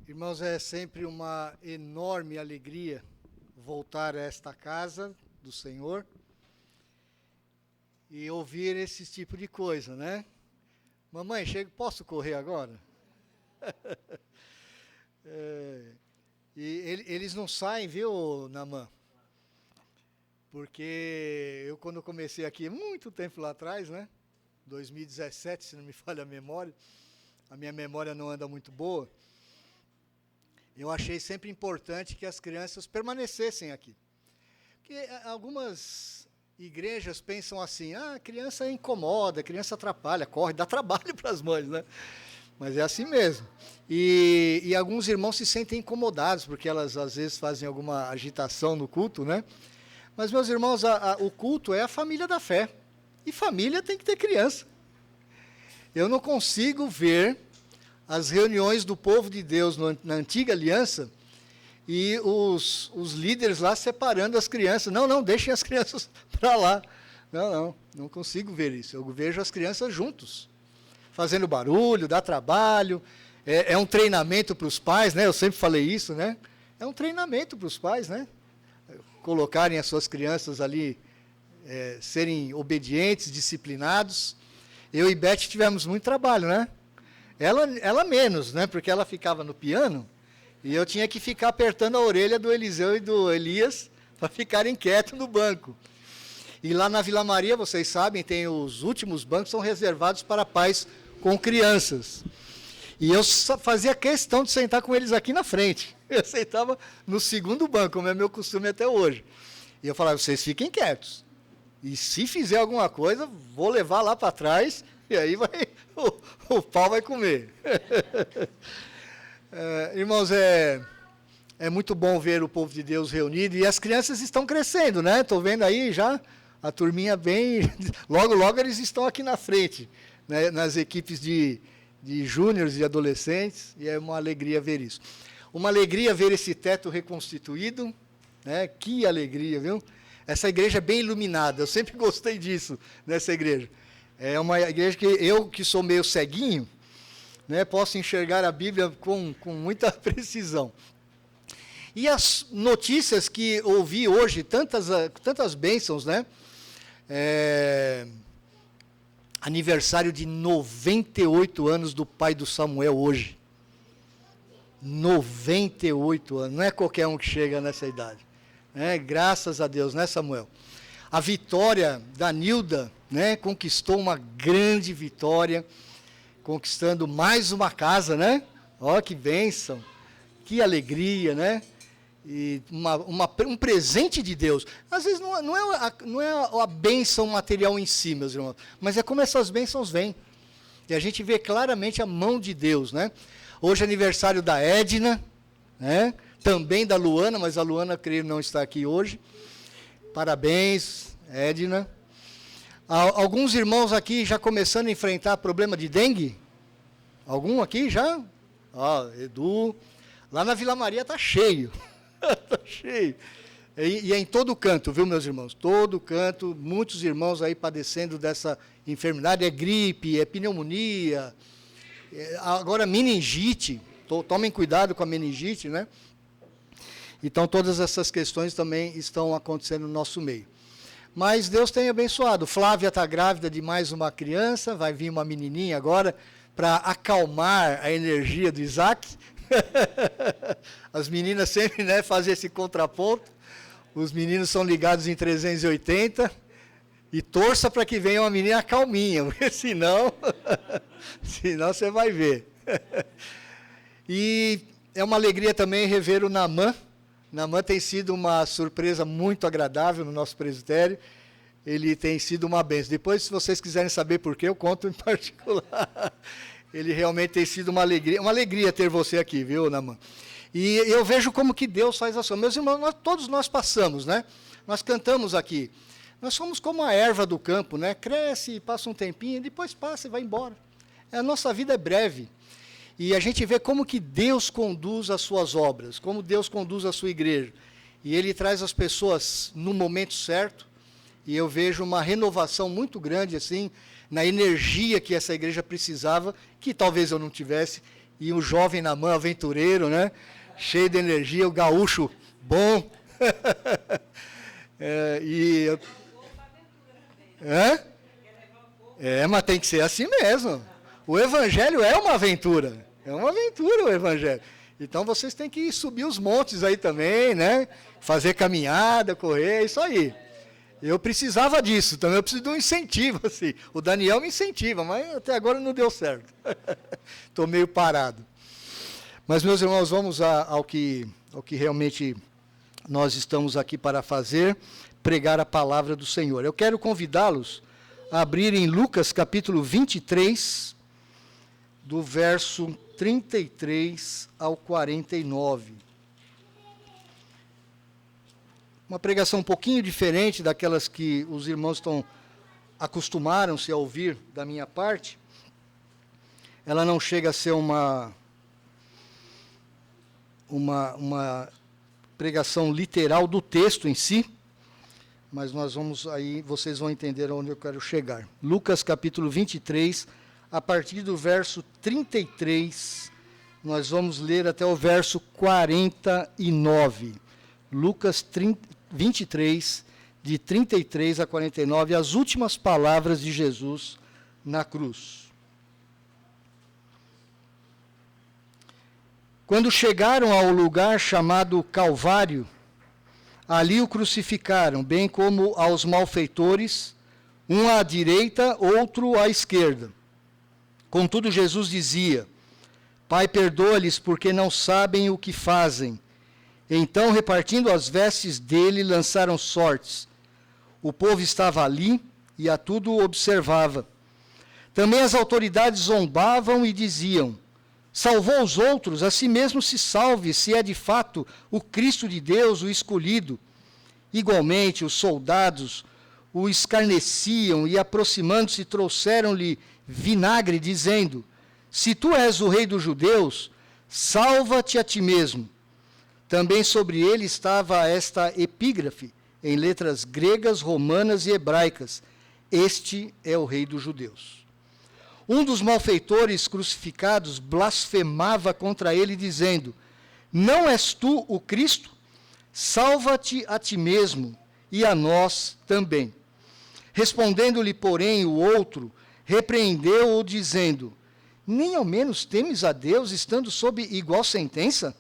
Irmãos, é sempre uma enorme alegria voltar a esta casa do Senhor e ouvir esse tipo de coisa, né? Mamãe, posso correr agora? Eles não saem, viu, Namã? Porque eu, quando comecei aqui, muito tempo lá atrás, né? 2017, se não me falha a memória, a minha memória não anda muito boa. Eu achei sempre importante que as crianças permanecessem aqui. Porque algumas igrejas pensam assim, a criança incomoda, a criança atrapalha, corre, dá trabalho para as mães, né? Mas é assim mesmo. E alguns irmãos se sentem incomodados, porque elas às vezes fazem alguma agitação no culto, né? Mas, meus irmãos, o culto é a família da fé. E família tem que ter criança. Eu não consigo ver as reuniões do povo de Deus na antiga aliança e os líderes lá separando as crianças. Não, deixem as crianças para lá. Não consigo ver isso. Eu vejo as crianças juntos, fazendo barulho, dá trabalho. É um treinamento para os pais, né? Eu sempre falei isso, né? É um treinamento para os pais, né? Colocarem as suas crianças ali, serem obedientes, disciplinados. Eu e Beth tivemos muito trabalho, né? Ela menos, né? Porque ela ficava no piano e eu tinha que ficar apertando a orelha do Eliseu e do Elias para ficarem quietos no banco. E lá na Vila Maria, vocês sabem, tem os últimos bancos são reservados para pais com crianças. E eu fazia questão de sentar com eles aqui na frente. Eu sentava no segundo banco, como é meu costume até hoje. E eu falava, vocês fiquem quietos. E se fizer alguma coisa, vou levar lá para trás, e aí o pau vai comer. Irmãos, é muito bom ver o povo de Deus reunido, e as crianças estão crescendo, né? Estou vendo aí já a turminha bem... Logo eles estão aqui na frente, né? Nas equipes de júniores e adolescentes, e é uma alegria ver isso. Uma alegria ver esse teto reconstituído, né? Que alegria, viu? Essa igreja é bem iluminada, eu sempre gostei disso, nessa igreja. É uma igreja que eu, que sou meio ceguinho, né, posso enxergar a Bíblia com muita precisão. E as notícias que ouvi hoje, tantas bênçãos, né? Aniversário de 98 anos do pai do Samuel hoje. 98 anos, não é qualquer um que chega nessa idade. Graças a Deus, né, Samuel? A vitória da Nilda, né, conquistou uma grande vitória, conquistando mais uma casa, né? Ó, que bênção, que alegria, né? E um presente de Deus. Às vezes não é a bênção material em si, meus irmãos, mas é como essas bênçãos vêm. E a gente vê claramente a mão de Deus, né? Hoje é aniversário da Edna, né? Também da Luana, mas a Luana, creio, não está aqui hoje. Parabéns, Edna. Alguns irmãos aqui já começando a enfrentar problema de dengue? Algum aqui já? Edu. Lá na Vila Maria está cheio. Está cheio. E é em todo canto, viu, meus irmãos? Todo canto, muitos irmãos aí padecendo dessa enfermidade. É gripe, é pneumonia, agora meningite. Tomem cuidado com a meningite, né? Então, todas essas questões também estão acontecendo no nosso meio. Mas Deus tem abençoado. Flávia está grávida de mais uma criança, vai vir uma menininha agora para acalmar a energia do Isaac. As meninas sempre, né, fazem esse contraponto. Os meninos são ligados em 380 e torça para que venha uma menina calminha, porque senão você vai ver. E é uma alegria também rever o Namã. Namã tem sido uma surpresa muito agradável no nosso presbitério. Ele tem sido uma bênção. Depois, se vocês quiserem saber por quê, eu conto em particular. Ele realmente tem sido uma alegria ter você aqui, viu, Namã? E eu vejo como que Deus faz a sua. Meus irmãos, todos nós passamos, né? Nós cantamos aqui. Nós somos como a erva do campo, né? Cresce, passa um tempinho, depois passa e vai embora. A nossa vida é breve. E a gente vê como que Deus conduz as suas obras, como Deus conduz a sua igreja. E Ele traz as pessoas no momento certo, e eu vejo uma renovação muito grande, assim, na energia que essa igreja precisava, que talvez eu não tivesse, e um jovem na mão, aventureiro, né? Cheio de energia, o gaúcho bom. Mas tem que ser assim mesmo. O evangelho é uma aventura. É uma aventura o evangelho. Então vocês têm que subir os montes aí também, né? Fazer caminhada, correr, é isso aí. Eu precisava disso também, eu preciso de um incentivo, assim. O Daniel me incentiva, mas até agora não deu certo. Estou meio parado. Mas, meus irmãos, vamos ao que realmente nós estamos aqui para fazer, pregar a palavra do Senhor. Eu quero convidá-los a abrirem Lucas capítulo 23, do verso 33 ao 49. Uma pregação um pouquinho diferente daquelas que os irmãos acostumaram-se a ouvir da minha parte. Ela não chega a ser uma pregação literal do texto em si, mas vocês vão entender onde eu quero chegar. Lucas capítulo 23, a partir do verso 33, nós vamos ler até o verso 49. Lucas 23, de 33 a 49, as últimas palavras de Jesus na cruz. Quando chegaram ao lugar chamado Calvário, ali o crucificaram, bem como aos malfeitores, um à direita, outro à esquerda. Contudo, Jesus dizia: Pai, perdoa-lhes, porque não sabem o que fazem. Então, repartindo as vestes dele, lançaram sortes. O povo estava ali e a tudo observava. Também as autoridades zombavam e diziam: Salvou os outros, a si mesmo se salve, se é de fato o Cristo de Deus, o escolhido. Igualmente, os soldados o escarneciam e, aproximando-se, trouxeram-lhe vinagre, dizendo: Se tu és o rei dos judeus, salva-te a ti mesmo. Também sobre ele estava esta epígrafe, em letras gregas, romanas e hebraicas: Este é o rei dos judeus. Um dos malfeitores crucificados blasfemava contra ele, dizendo: Não és tu o Cristo? Salva-te a ti mesmo e a nós também. Respondendo-lhe, porém, o outro, repreendeu-o, dizendo: Nem ao menos temes a Deus, estando sob igual sentença?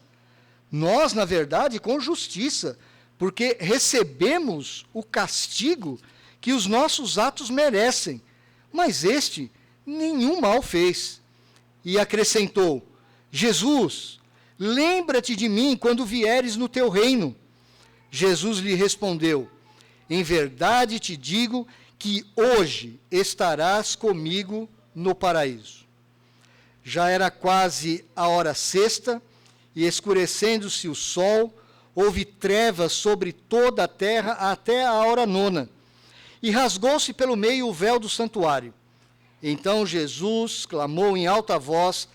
Nós, na verdade, com justiça, porque recebemos o castigo que os nossos atos merecem, mas este nenhum mal fez. E acrescentou: Jesus, lembra-te de mim quando vieres no teu reino. Jesus lhe respondeu: Em verdade te digo que hoje estarás comigo no paraíso. Já era quase a hora sexta, e escurecendo-se o sol, houve trevas sobre toda a terra até a hora nona, e rasgou-se pelo meio o véu do santuário. Então Jesus clamou em alta voz: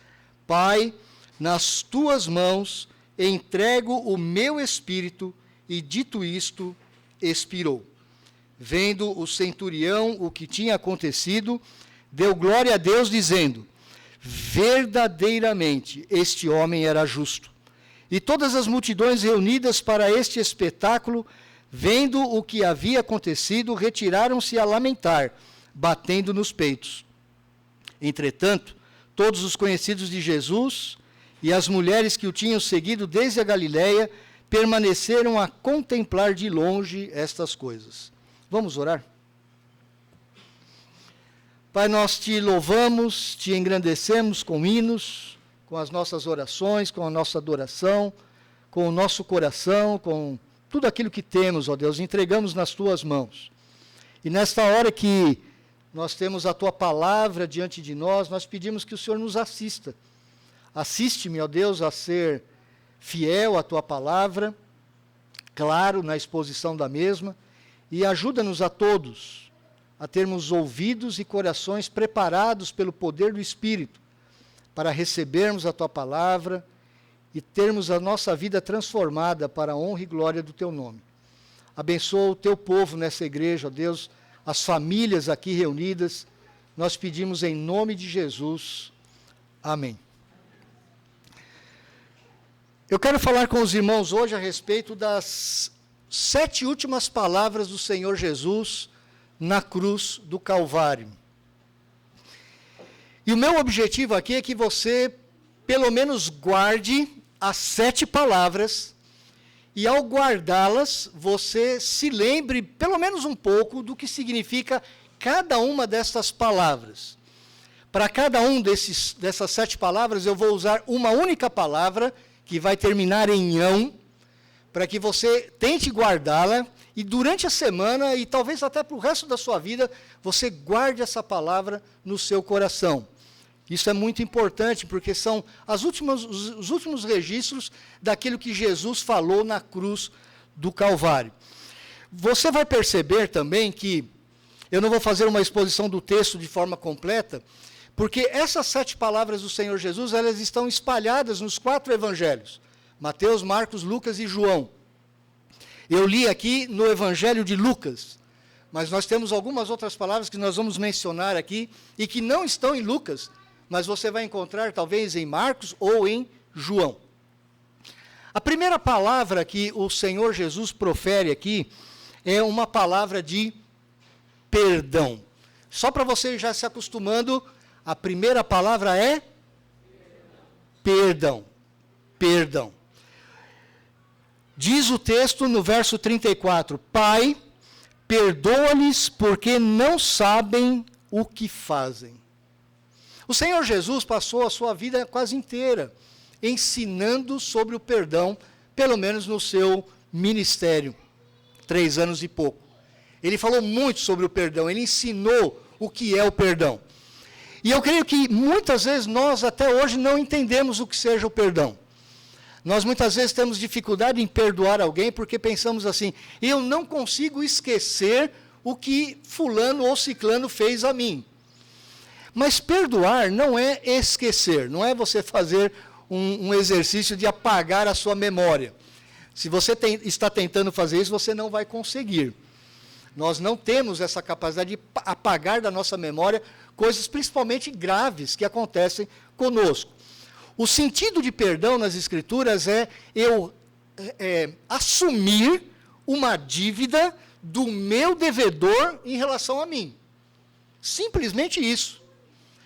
Pai, nas tuas mãos entrego o meu espírito, e dito isto, expirou. Vendo o centurião o que tinha acontecido, deu glória a Deus, dizendo: Verdadeiramente este homem era justo. E todas as multidões reunidas para este espetáculo, vendo o que havia acontecido, retiraram-se a lamentar, batendo nos peitos. Entretanto, todos os conhecidos de Jesus e as mulheres que o tinham seguido desde a Galiléia permaneceram a contemplar de longe estas coisas. Vamos orar? Pai, nós te louvamos, te engrandecemos com hinos, com as nossas orações, com a nossa adoração, com o nosso coração, com tudo aquilo que temos, ó Deus, entregamos nas tuas mãos. E nesta hora que nós temos a tua palavra diante de nós, nós pedimos que o Senhor nos assista. Assiste-me, ó Deus, a ser fiel à tua palavra, claro na exposição da mesma, e ajuda-nos a todos a termos ouvidos e corações preparados pelo poder do Espírito para recebermos a tua palavra e termos a nossa vida transformada para a honra e glória do teu nome. Abençoa o teu povo nessa igreja, ó Deus, as famílias aqui reunidas, nós pedimos em nome de Jesus. Amém. Eu quero falar com os irmãos hoje a respeito das 7 últimas palavras do Senhor Jesus na cruz do Calvário. E o meu objetivo aqui é que você, pelo menos, guarde as 7 palavras, e ao guardá-las, você se lembre, pelo menos um pouco, do que significa cada uma dessas palavras. Para cada um dessas 7 palavras, eu vou usar uma única palavra, que vai terminar em ão, para que você tente guardá-la, e durante a semana, e talvez até para o resto da sua vida, você guarde essa palavra no seu coração. Isso é muito importante, porque são os últimos registros daquilo que Jesus falou na cruz do Calvário. Você vai perceber também que, eu não vou fazer uma exposição do texto de forma completa, porque essas 7 palavras do Senhor Jesus, elas estão espalhadas nos 4 evangelhos, Mateus, Marcos, Lucas e João. Eu li aqui no Evangelho de Lucas, mas nós temos algumas outras palavras que nós vamos mencionar aqui, e que não estão em Lucas, mas você vai encontrar talvez em Marcos ou em João. A primeira palavra que o Senhor Jesus profere aqui é uma palavra de perdão. Só para você já se acostumando, a primeira palavra é perdão. Perdão. Diz o texto no verso 34, Pai, perdoa-lhes porque não sabem o que fazem. O Senhor Jesus passou a sua vida quase inteira ensinando sobre o perdão, pelo menos no seu ministério, 3 anos e pouco. Ele falou muito sobre o perdão, ele ensinou o que é o perdão. E eu creio que muitas vezes nós até hoje não entendemos o que seja o perdão. Nós muitas vezes temos dificuldade em perdoar alguém porque pensamos assim, eu não consigo esquecer o que fulano ou ciclano fez a mim. Mas perdoar não é esquecer, não é você fazer um exercício de apagar a sua memória. Se você está tentando fazer isso, você não vai conseguir. Nós não temos essa capacidade de apagar da nossa memória coisas principalmente graves que acontecem conosco. O sentido de perdão nas Escrituras é eu assumir uma dívida do meu devedor em relação a mim. Simplesmente isso.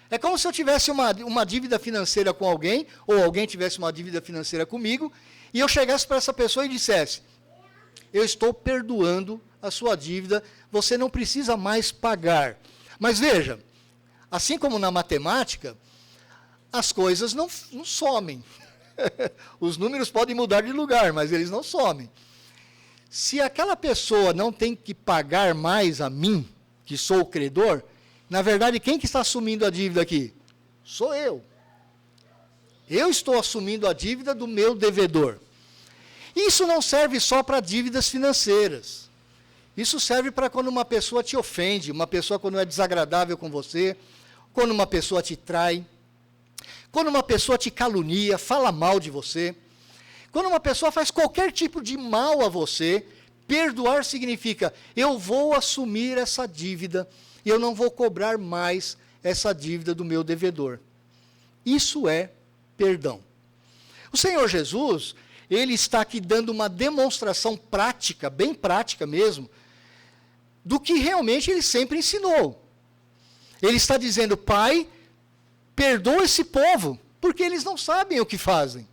É como se eu tivesse uma dívida financeira com alguém, ou alguém tivesse uma dívida financeira comigo, e eu chegasse para essa pessoa e dissesse, eu estou perdoando a sua dívida, você não precisa mais pagar. Mas veja, assim como na matemática, as coisas não somem. Os números podem mudar de lugar, mas eles não somem. Se aquela pessoa não tem que pagar mais a mim, que sou o credor, na verdade, quem que está assumindo a dívida aqui? Sou eu. Eu estou assumindo a dívida do meu devedor. Isso não serve só para dívidas financeiras. Isso serve para quando uma pessoa te ofende, uma pessoa quando é desagradável com você, quando uma pessoa te trai, quando uma pessoa te calunia, fala mal de você, quando uma pessoa faz qualquer tipo de mal a você, perdoar significa, eu vou assumir essa dívida e eu não vou cobrar mais essa dívida do meu devedor. Isso é perdão. O Senhor Jesus, ele está aqui dando uma demonstração prática, bem prática mesmo, do que realmente ele sempre ensinou. Ele está dizendo, Pai, perdoa esse povo, porque eles não sabem o que fazem.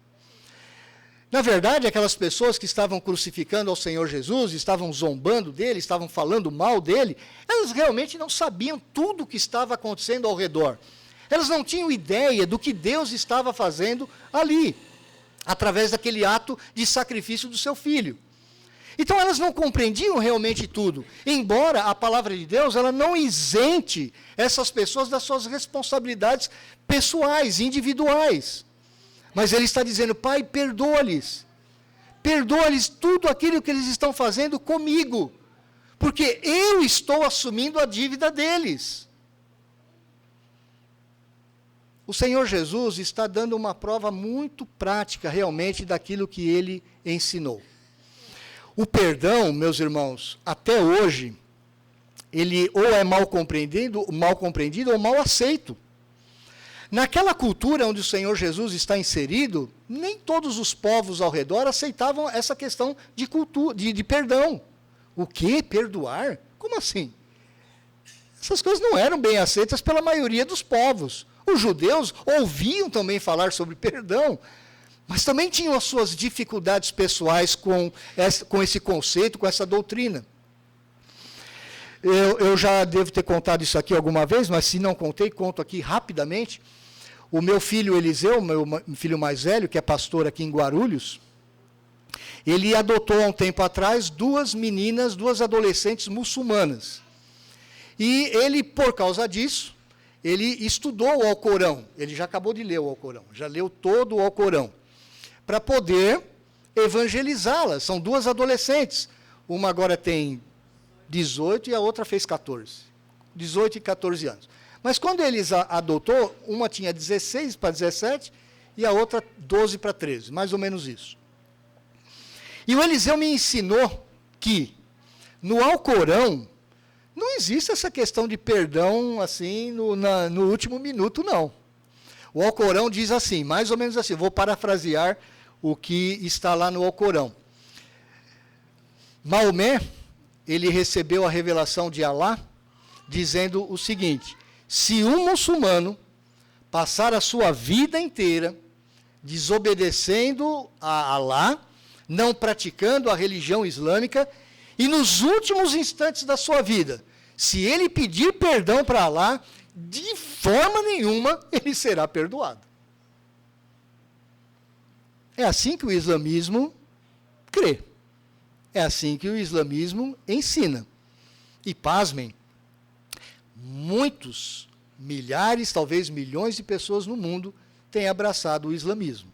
Na verdade, aquelas pessoas que estavam crucificando ao Senhor Jesus, estavam zombando dele, estavam falando mal dele, elas realmente não sabiam tudo o que estava acontecendo ao redor. Elas não tinham ideia do que Deus estava fazendo ali, através daquele ato de sacrifício do seu filho. Então elas não compreendiam realmente tudo, embora a palavra de Deus ela não isente essas pessoas das suas responsabilidades pessoais, individuais. Mas ele está dizendo, Pai, perdoa-lhes. Perdoa-lhes tudo aquilo que eles estão fazendo comigo, porque eu estou assumindo a dívida deles. O Senhor Jesus está dando uma prova muito prática, realmente, daquilo que ele ensinou. O perdão, meus irmãos, até hoje, ele ou é mal compreendido ou mal aceito. Naquela cultura onde o Senhor Jesus está inserido, nem todos os povos ao redor aceitavam essa questão de cultura, de perdão. O quê? Perdoar? Como assim? Essas coisas não eram bem aceitas pela maioria dos povos. Os judeus ouviam também falar sobre perdão, mas também tinham as suas dificuldades pessoais com esse conceito, com essa doutrina. Eu já devo ter contado isso aqui alguma vez, mas se não contei, conto aqui rapidamente. O meu filho Eliseu, meu filho mais velho, que é pastor aqui em Guarulhos, ele adotou há um tempo atrás duas meninas, duas adolescentes muçulmanas. E ele, por causa disso, ele estudou o Alcorão. Ele já acabou de ler o Alcorão, já leu todo o Alcorão, para poder evangelizá-las. São duas adolescentes. Uma agora tem 18 e a outra fez 14. 18 e 14 anos. Mas quando eles adotou, uma tinha 16 para 17 e a outra 12 para 13, mais ou menos isso. E o Eliseu me ensinou que no Alcorão não existe essa questão de perdão assim no último minuto, não. O Alcorão diz assim, mais ou menos assim, vou parafrasear o que está lá no Alcorão. Maomé, ele recebeu a revelação de Alá, dizendo o seguinte: se um muçulmano passar a sua vida inteira desobedecendo a Alá, não praticando a religião islâmica, e nos últimos instantes da sua vida, se ele pedir perdão para Alá, de forma nenhuma ele será perdoado. É assim que o islamismo crê. É assim que o islamismo ensina. E pasmem, muitos, milhares, talvez milhões de pessoas no mundo têm abraçado o islamismo.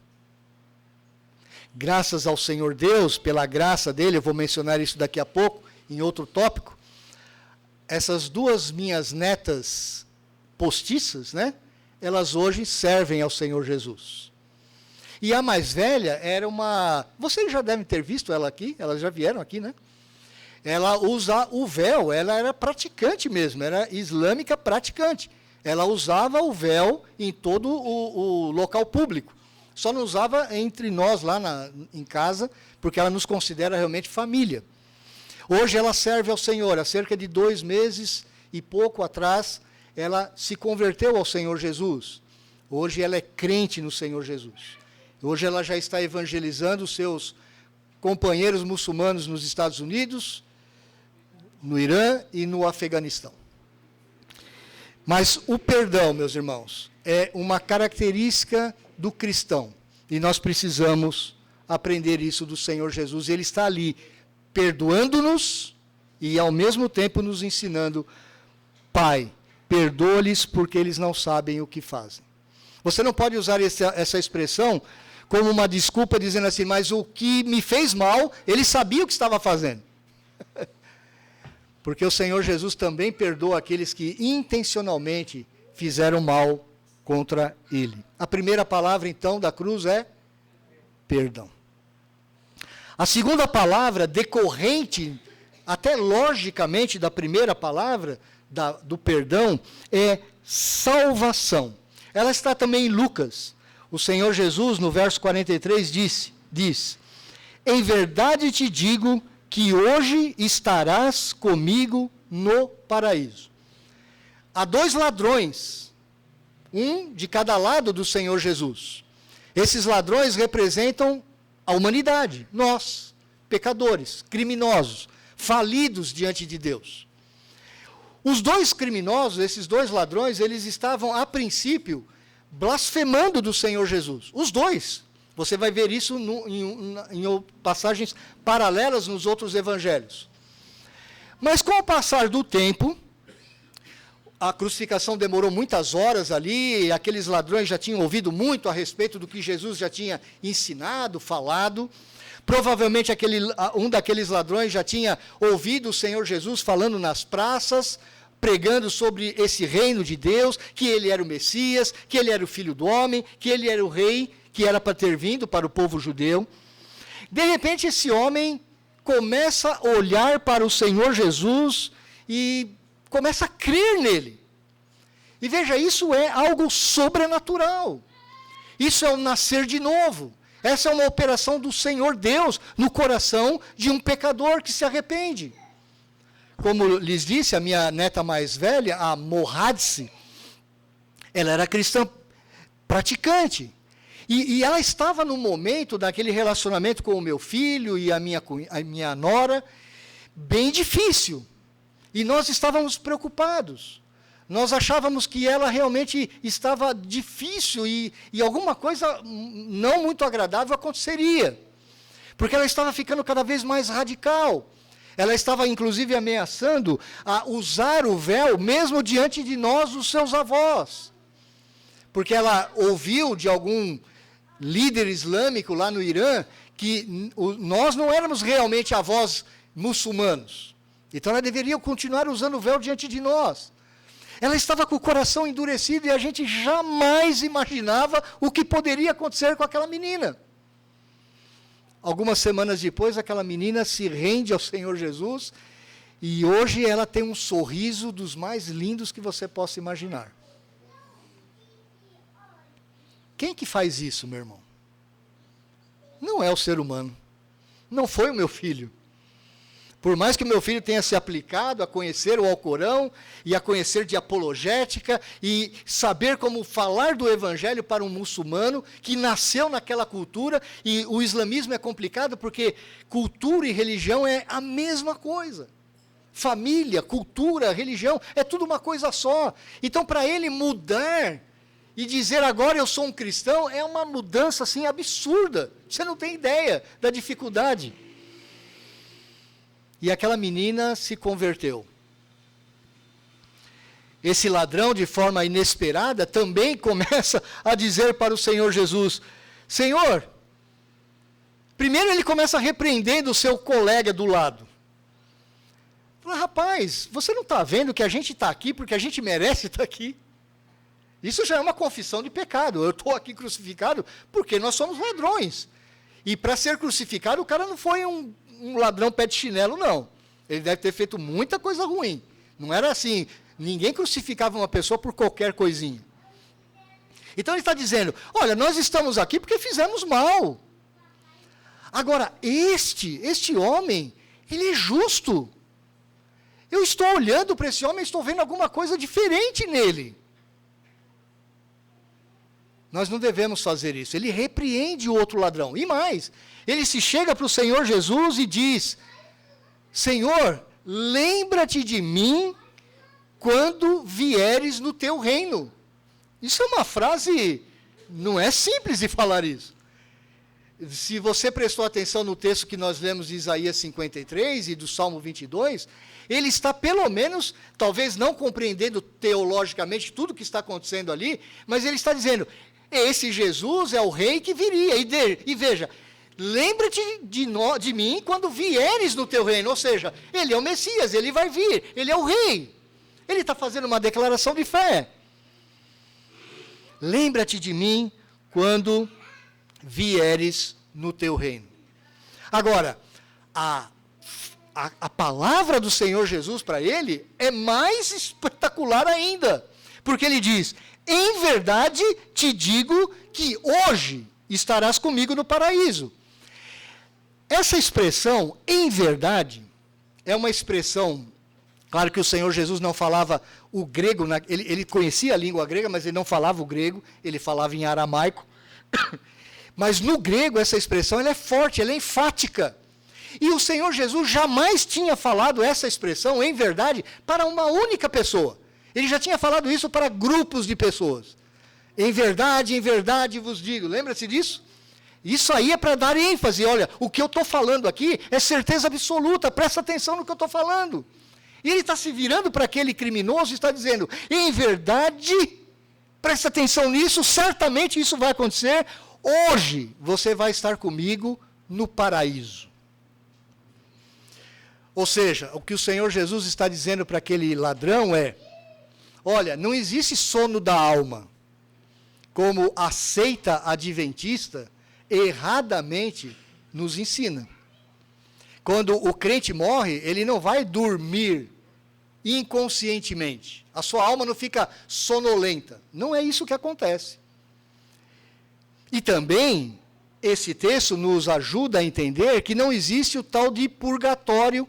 Graças ao Senhor Deus, pela graça dele, eu vou mencionar isso daqui a pouco, em outro tópico, essas duas minhas netas postiças, né, elas hoje servem ao Senhor Jesus. E a mais velha era uma... Vocês já devem ter visto ela aqui, elas já vieram aqui, né? Ela usa o véu, ela era praticante mesmo, era islâmica praticante. Ela usava o véu em todo o local público. Só não usava entre nós lá em casa, porque ela nos considera realmente família. Hoje ela serve ao Senhor. Há cerca de 2 meses e pouco atrás, ela se converteu ao Senhor Jesus. Hoje ela é crente no Senhor Jesus. Hoje ela já está evangelizando os seus companheiros muçulmanos nos Estados Unidos, no Irã e no Afeganistão. Mas o perdão, meus irmãos, é uma característica do cristão. E nós precisamos aprender isso do Senhor Jesus. Ele está ali perdoando-nos e, ao mesmo tempo, nos ensinando: Pai, perdoa-lhes porque eles não sabem o que fazem. Você não pode usar essa expressão como uma desculpa, dizendo assim, mas o que me fez mal, ele sabia o que estava fazendo. Porque o Senhor Jesus também perdoa aqueles que intencionalmente fizeram mal contra ele. A primeira palavra, então, da cruz é perdão. A segunda palavra, decorrente, até logicamente, da primeira palavra, do perdão, é salvação. Ela está também em Lucas. O Senhor Jesus, no verso 43, diz: em verdade te digo que hoje estarás comigo no paraíso. Há 2 ladrões, um de cada lado do Senhor Jesus. Esses ladrões representam a humanidade, nós, pecadores, criminosos, falidos diante de Deus. Os 2 criminosos, esses 2 ladrões, eles estavam, a princípio, blasfemando do Senhor Jesus. Os 2. Você vai ver isso em passagens paralelas nos outros evangelhos. Mas com o passar do tempo, a crucificação demorou muitas horas ali, e aqueles ladrões já tinham ouvido muito a respeito do que Jesus já tinha ensinado, falado. Provavelmente um daqueles ladrões já tinha ouvido o Senhor Jesus falando nas praças, pregando sobre esse reino de Deus, que ele era o Messias, que ele era o Filho do Homem, que ele era o Rei, que era para ter vindo para o povo judeu. De repente, esse homem começa a olhar para o Senhor Jesus e começa a crer nele. E veja, isso é algo sobrenatural. Isso é o nascer de novo. Essa é uma operação do Senhor Deus no coração de um pecador que se arrepende. Como lhes disse, a minha neta mais velha, a Mohadssi, ela era cristã praticante. E ela estava no momento daquele relacionamento com o meu filho e a minha nora, bem difícil. E nós estávamos preocupados. Nós achávamos que ela realmente estava difícil e alguma coisa não muito agradável aconteceria. Porque ela estava ficando cada vez mais radical. Ela estava, inclusive, ameaçando a usar o véu mesmo diante de nós, os seus avós. Porque ela ouviu de algum líder islâmico lá no Irã que nós não éramos realmente avós muçulmanos. Então ela deveria continuar usando o véu diante de nós. Ela estava com o coração endurecido e a gente jamais imaginava o que poderia acontecer com aquela menina. Algumas semanas depois, aquela menina se rende ao Senhor Jesus e hoje ela tem um sorriso dos mais lindos que você possa imaginar. Quem que faz isso, meu irmão? Não é o ser humano. Não foi o meu filho. Por mais que o meu filho tenha se aplicado a conhecer o Alcorão e a conhecer de apologética e saber como falar do evangelho para um muçulmano que nasceu naquela cultura, e o islamismo é complicado porque cultura e religião é a mesma coisa. Família, cultura, religião, é tudo uma coisa só. Então, para ele mudar e dizer agora eu sou um cristão, é uma mudança assim absurda. Você não tem ideia da dificuldade. E aquela menina se converteu. Esse ladrão, de forma inesperada, também começa a dizer para o Senhor Jesus: Senhor, primeiro ele começa repreendendo o seu colega do lado. Fala, rapaz, você não está vendo que a gente está aqui porque a gente merece estar aqui? Isso já é uma confissão de pecado. Eu estou aqui crucificado porque nós somos ladrões. E para ser crucificado, o cara não foi um ladrão pé de chinelo, não. Ele deve ter feito muita coisa ruim. Não era assim, ninguém crucificava uma pessoa por qualquer coisinha. Então ele está dizendo, olha, nós estamos aqui porque fizemos mal. Agora, este homem, ele é justo. Eu estou olhando para esse homem e estou vendo alguma coisa diferente nele. Nós não devemos fazer isso. Ele repreende o outro ladrão. E mais, ele se chega para o Senhor Jesus e diz, Senhor, lembra-te de mim quando vieres no teu reino. Isso é uma frase, não é simples de falar isso. Se você prestou atenção no texto que nós lemos de Isaías 53 e do Salmo 22, ele está pelo menos, talvez não compreendendo teologicamente tudo o que está acontecendo ali, mas ele está dizendo, esse Jesus é o rei que viria. E veja, lembra-te de mim quando vieres no teu reino. Ou seja, ele é o Messias, ele vai vir, ele é o rei. Ele está fazendo uma declaração de fé. Lembra-te de mim quando vieres no teu reino. Agora, a palavra do Senhor Jesus para ele é mais espetacular ainda. Porque ele diz, em verdade te digo que hoje estarás comigo no paraíso. Essa expressão, em verdade, é uma expressão, claro que o Senhor Jesus não falava o grego, ele conhecia a língua grega, mas ele não falava o grego, ele falava em aramaico. Mas no grego essa expressão ela é forte, ela é enfática. E o Senhor Jesus jamais tinha falado essa expressão, em verdade, para uma única pessoa. Ele já tinha falado isso para grupos de pessoas. Em verdade vos digo. Lembra-se disso? Isso aí é para dar ênfase. Olha, o que eu estou falando aqui é certeza absoluta. Presta atenção no que eu estou falando. E ele está se virando para aquele criminoso e está dizendo, em verdade, presta atenção nisso, certamente isso vai acontecer. Hoje você vai estar comigo no paraíso. Ou seja, o que o Senhor Jesus está dizendo para aquele ladrão é, olha, não existe sono da alma, como a seita adventista erradamente nos ensina. Quando o crente morre, ele não vai dormir inconscientemente. A sua alma não fica sonolenta. Não é isso que acontece. E também, esse texto nos ajuda a entender que não existe o tal de purgatório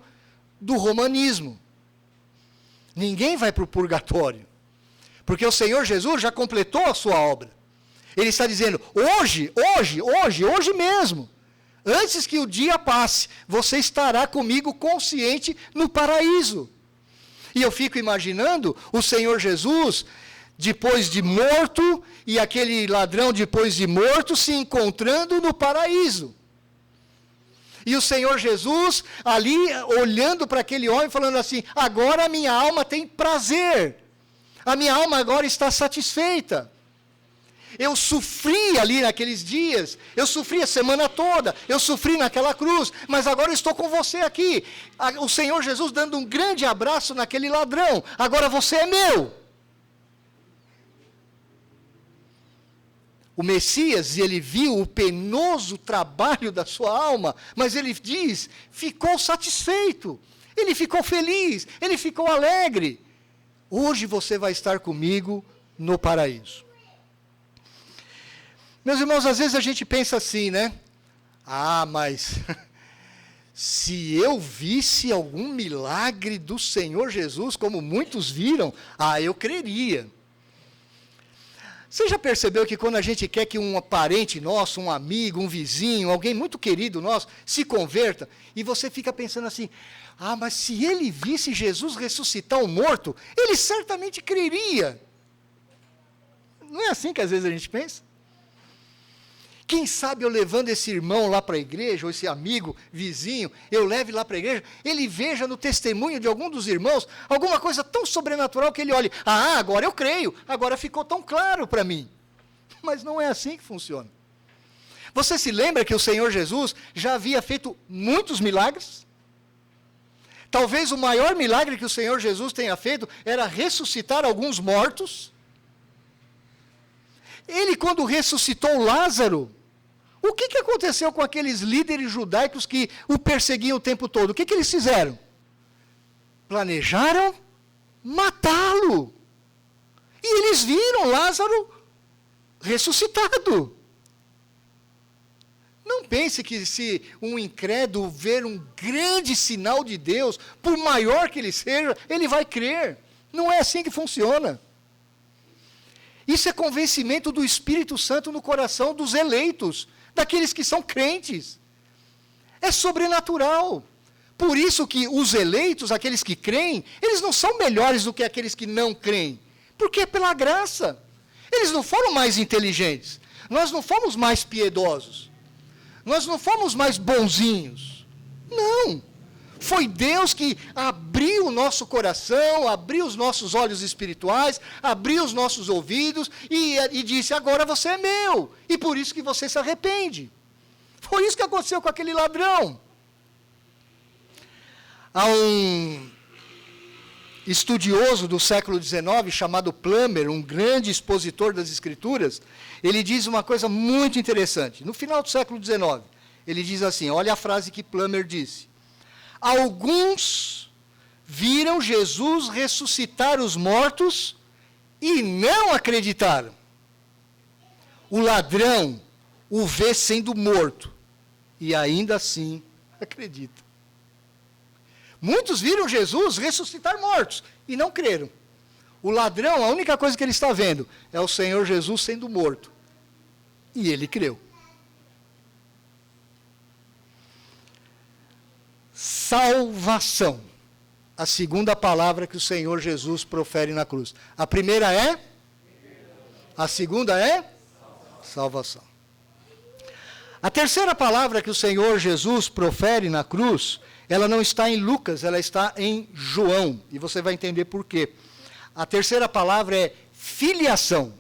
do romanismo. Ninguém vai para o purgatório. Porque o Senhor Jesus já completou a sua obra. Ele está dizendo, hoje mesmo, antes que o dia passe, você estará comigo consciente no paraíso. E eu fico imaginando o Senhor Jesus, depois de morto, e aquele ladrão depois de morto, se encontrando no paraíso. E o Senhor Jesus ali, olhando para aquele homem, falando assim, agora a minha alma tem prazer. A minha alma agora está satisfeita. Eu sofri ali naqueles dias, eu sofri a semana toda, eu sofri naquela cruz, mas agora eu estou com você aqui. O Senhor Jesus dando um grande abraço naquele ladrão, agora você é meu. O Messias, ele viu o penoso trabalho da sua alma, mas ele diz, ficou satisfeito, ele ficou feliz, ele ficou alegre. Hoje você vai estar comigo no paraíso. Meus irmãos, às vezes a gente pensa assim, né? Ah, mas se eu visse algum milagre do Senhor Jesus, como muitos viram, eu creria. Você já percebeu que quando a gente quer que um parente nosso, um amigo, um vizinho, alguém muito querido nosso, se converta, e você fica pensando assim, mas se ele visse Jesus ressuscitar o morto, ele certamente creria. Não é assim que às vezes a gente pensa? Quem sabe eu levando esse irmão lá para a igreja, ou esse amigo, vizinho, eu leve lá para a igreja, ele veja no testemunho de algum dos irmãos, alguma coisa tão sobrenatural que ele olhe, agora eu creio, agora ficou tão claro para mim. Mas não é assim que funciona. Você se lembra que o Senhor Jesus já havia feito muitos milagres? Talvez o maior milagre que o Senhor Jesus tenha feito era ressuscitar alguns mortos. Ele, quando ressuscitou Lázaro, o que aconteceu com aqueles líderes judaicos que o perseguiam o tempo todo? O que eles fizeram? Planejaram matá-lo. E eles viram Lázaro ressuscitado. Não pense que se um incrédulo ver um grande sinal de Deus, por maior que ele seja, ele vai crer. Não é assim que funciona. Isso é convencimento do Espírito Santo no coração dos eleitos, daqueles que são crentes. É sobrenatural. Por isso que os eleitos, aqueles que creem, eles não são melhores do que aqueles que não creem. Porque é pela graça. Eles não foram mais inteligentes. Nós não fomos mais piedosos. Nós não fomos mais bonzinhos. Não. Foi Deus que abriu o nosso coração, abriu os nossos olhos espirituais, abriu os nossos ouvidos e disse, agora você é meu. E por isso que você se arrepende. Foi isso que aconteceu com aquele ladrão. Há um estudioso do século XIX, chamado Plummer, um grande expositor das Escrituras, ele diz uma coisa muito interessante. No final do século XIX, ele diz assim, olha a frase que Plummer disse. Alguns viram Jesus ressuscitar os mortos e não acreditaram. O ladrão o vê sendo morto e ainda assim acredita. Muitos viram Jesus ressuscitar mortos e não creram. O ladrão, a única coisa que ele está vendo é o Senhor Jesus sendo morto. E ele creu. Salvação. A segunda palavra que o Senhor Jesus profere na cruz. A primeira é? A segunda é? Salvação. A terceira palavra que o Senhor Jesus profere na cruz, ela não está em Lucas, ela está em João. E você vai entender por quê. A terceira palavra é filiação.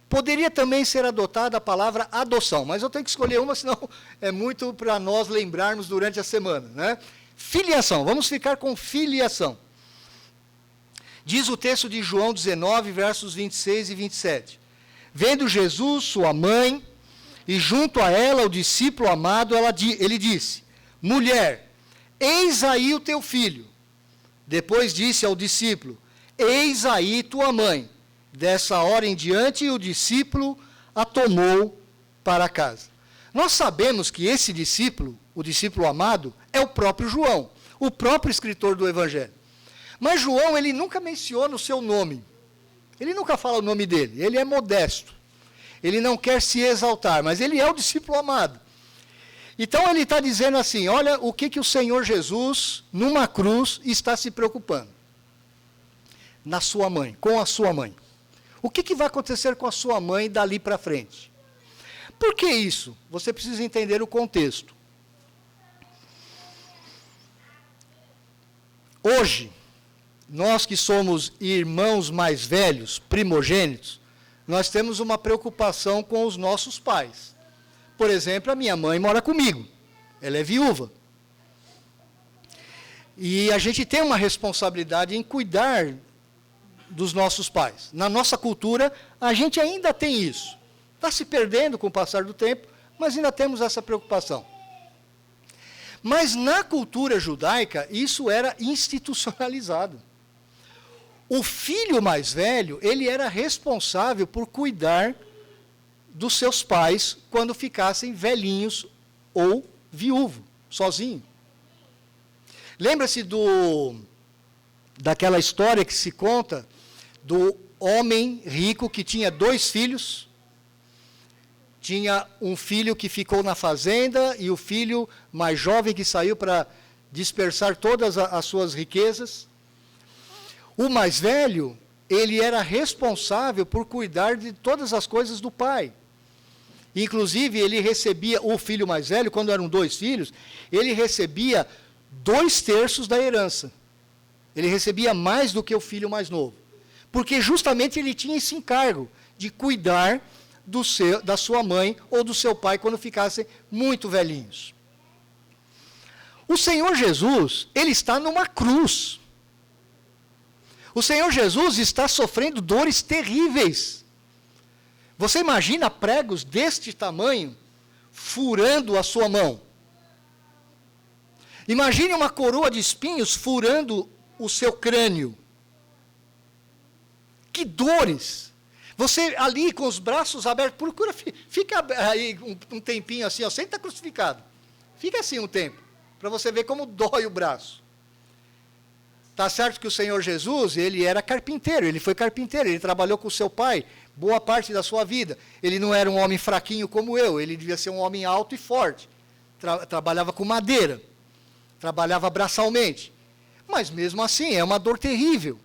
Poderia também ser adotada a palavra adoção, mas eu tenho que escolher uma, senão é muito para nós lembrarmos durante a semana, né? Filiação, vamos ficar com filiação. Diz o texto de João 19, versos 26 e 27. Vendo Jesus, sua mãe, e junto a ela o discípulo amado, ele disse, mulher, eis aí o teu filho. Depois disse ao discípulo: eis aí tua mãe. Dessa hora em diante, o discípulo a tomou para casa. Nós sabemos que esse discípulo, o discípulo amado, é o próprio João, o próprio escritor do Evangelho. Mas João, ele nunca menciona o seu nome. Ele nunca fala o nome dele. Ele é modesto. Ele não quer se exaltar, mas ele é o discípulo amado. Então ele está dizendo assim, olha o que o Senhor Jesus, numa cruz, está se preocupando. Na sua mãe, com a sua mãe. O que vai acontecer com a sua mãe dali para frente? Por que isso? Você precisa entender o contexto. Hoje, nós que somos irmãos mais velhos, primogênitos, nós temos uma preocupação com os nossos pais. Por exemplo, a minha mãe mora comigo, ela é viúva. E a gente tem uma responsabilidade em cuidar dos nossos pais. Na nossa cultura, a gente ainda tem isso. Está se perdendo com o passar do tempo, mas ainda temos essa preocupação. Mas na cultura judaica, isso era institucionalizado. O filho mais velho, ele era responsável por cuidar dos seus pais quando ficassem velhinhos ou viúvo, sozinho. Lembra-se daquela história que se conta do homem rico que tinha 2 filhos. Tinha um filho que ficou na fazenda e o filho mais jovem que saiu para dispersar todas as suas riquezas. O mais velho, ele era responsável por cuidar de todas as coisas do pai. Inclusive, ele recebia, o filho mais velho, quando eram 2 filhos, ele recebia 2/3 da herança. Ele recebia mais do que o filho mais novo. Porque justamente ele tinha esse encargo de cuidar da sua mãe ou do seu pai quando ficassem muito velhinhos. O Senhor Jesus, ele está numa cruz. O Senhor Jesus está sofrendo dores terríveis. Você imagina pregos deste tamanho furando a sua mão? Imagine uma coroa de espinhos furando o seu crânio. Que dores! Você ali com os braços abertos, procura, fica aí um tempinho assim, ó, sem estar crucificado. Fica assim um tempo, para você ver como dói o braço. Está certo que o Senhor Jesus, ele era carpinteiro, ele foi carpinteiro, ele trabalhou com o seu pai boa parte da sua vida. Ele não era um homem fraquinho como eu, ele devia ser um homem alto e forte. Trabalhava com madeira, trabalhava braçalmente. Mas mesmo assim, é uma dor terrível.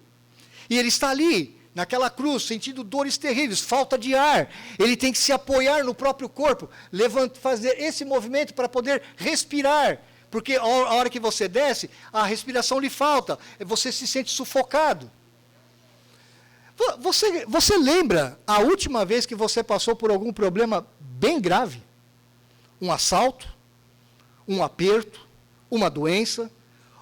E ele está ali, naquela cruz, sentindo dores terríveis, falta de ar. Ele tem que se apoiar no próprio corpo, fazer esse movimento para poder respirar. Porque a hora que você desce, a respiração lhe falta, você se sente sufocado. Você lembra a última vez que você passou por algum problema bem grave? Um assalto, um aperto, uma doença,